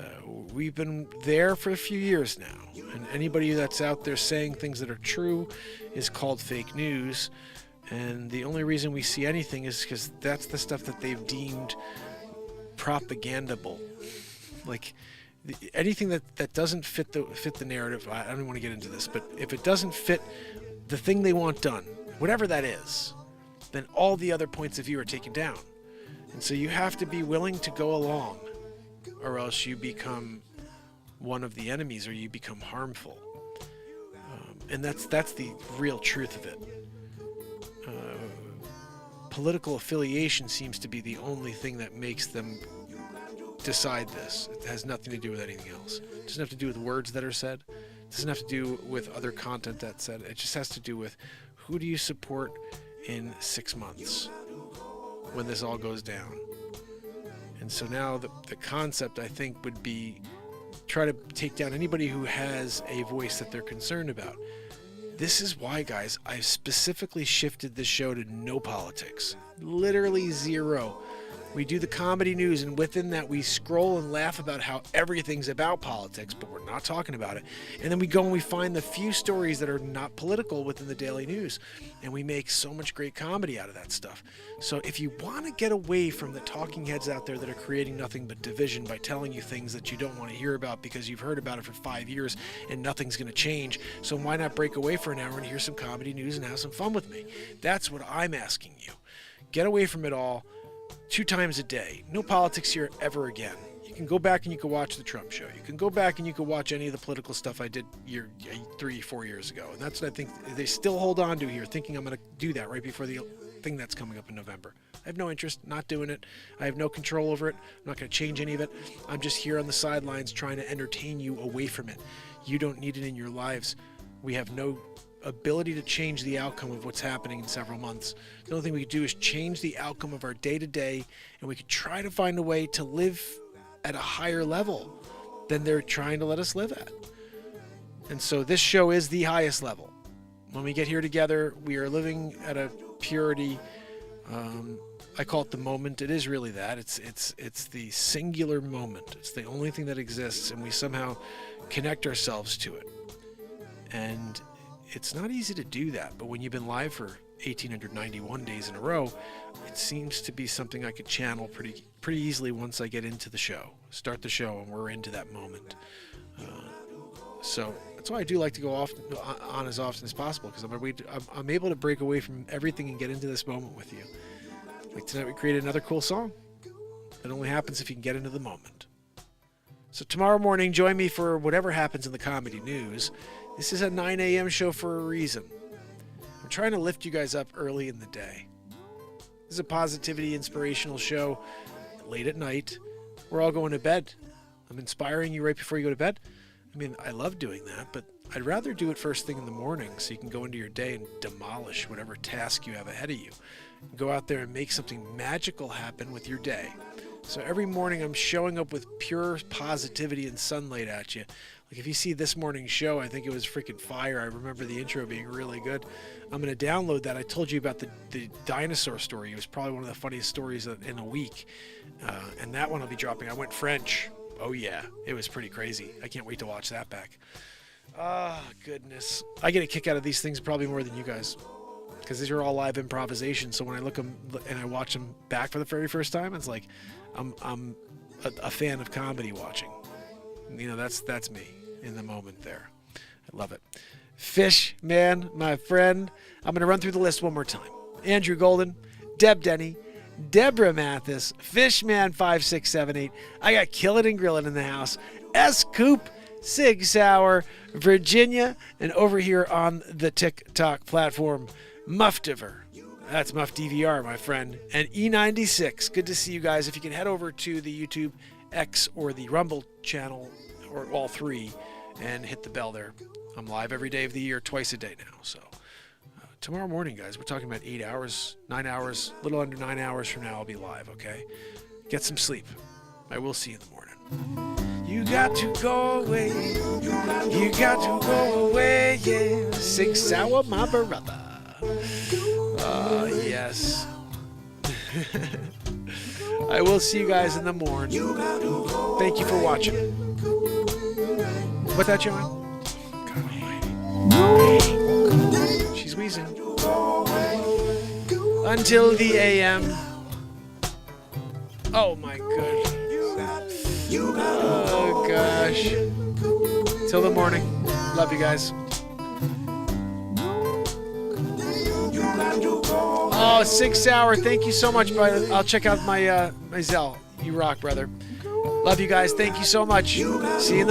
we've been there for a few years now. And anybody that's out there saying things that are true is called fake news. And the only reason we see anything is because that's the stuff that they've deemed propagandable. Like anything that doesn't fit the narrative. I don't want to get into this, but if it doesn't fit the thing they want done, whatever that is, then all the other points of view are taken down. And so you have to be willing to go along, or else you become one of the enemies, or you become harmful. And that's the real truth of it. Political affiliation seems to be the only thing that makes them decide this. It has nothing to do with anything else. It doesn't have to do with words that are said. It doesn't have to do with other content that's said. It just has to do with who do you support in 6 months when this all goes down. And so now the concept, I think, would be try to take down anybody who has a voice that they're concerned about. This is why, guys, I've specifically shifted this show to no politics. Literally zero. We do the comedy news, and within that we scroll and laugh about how everything's about politics, but we're not talking about it. And then we go and we find the few stories that are not political within the daily news, and we make so much great comedy out of that stuff. So if you want to get away from the talking heads out there that are creating nothing but division by telling you things that you don't want to hear about because you've heard about it for 5 years and nothing's going to change, so why not break away for an hour and hear some comedy news and have some fun with me? That's what I'm asking you. Get away from it all. 2 times a day. No politics here ever again. You can go back and you can watch the Trump show. You can go back and you can watch any of the political stuff I did 3-4 years ago. And that's what I think they still hold on to here, thinking I'm going to do that right before the thing that's coming up in November. I have no interest, not doing it. I have no control over it. I'm not going to change any of it. I'm just here on the sidelines trying to entertain you away from it. You don't need it in your lives. We have no ability to change the outcome of what's happening in several months. The only thing we could do is change the outcome of our day-to-day, and we could try to find a way to live at a higher level than they're trying to let us live at. And so this show is the highest level. When we get here together, we are living at a purity. I call it the moment. It is really that. It's the singular moment. It's the only thing that exists, and we somehow connect ourselves to it. And it's not easy to do that, but when you've been live for 1,891 days in a row, it seems to be something I could channel pretty easily once I get into the show. Start the show and we're into that moment. So that's why I do like to go on as often as possible, because I'm able to break away from everything and get into this moment with you. Like tonight we created another cool song. It only happens if you can get into the moment. So tomorrow morning, join me for whatever happens in the comedy news. This is a 9 a.m. show for a reason. I'm trying to lift you guys up early in the day. This is a positivity, inspirational show late at night. We're all going to bed. I'm inspiring you right before you go to bed. I mean, I love doing that, but I'd rather do it first thing in the morning so you can go into your day and demolish whatever task you have ahead of you. Go out there and make something magical happen with your day. So every morning I'm showing up with pure positivity and sunlight at you. Like if you see this morning's show, I think it was freaking fire. I remember the intro being really good. I'm going to download that. I told you about the dinosaur story. It was probably one of the funniest stories in a week. And that one I'll be dropping. I went French. Oh yeah, it was pretty crazy. I can't wait to watch that back. Oh, goodness. I get a kick out of these things probably more than you guys. Because these are all live improvisation. So when I look them and I watch them back for the very first time, it's like I'm a fan of comedy watching. You know, that's me in the moment there. I love it. Fish, man, my friend. I'm going to run through the list one more time. Andrew Golden, Deb Denny, Deborah Mathis, Fishman5678. I got Kill It and Grill It in the house. S. Coop, Sig Sauer, Virginia, and over here on the TikTok platform, Muff Diver. That's Muff DVR, my friend. And E96. Good to see you guys. If you can head over to the YouTube X or the Rumble channel, or all three, and hit the bell there. I'm live every day of the year, twice a day now. So tomorrow morning, guys, we're talking about 8 hours, 9 hours, a little under 9 hours from now, I'll be live, okay? Get some sleep. I will see you in the morning. You got to go away. You got to go away, yeah. Sig Sauer, my brother. Yes. I will see you guys in the morning. Thank you for watching. What's that, John? God almighty. She's wheezing. Until the AM. Oh my goodness. Oh gosh. Till the morning. Love you guys. Oh, 6 Hour. Thank you so much, brother. I'll check out my Zelle. You rock, brother. Love you guys. Thank you so much. See you in the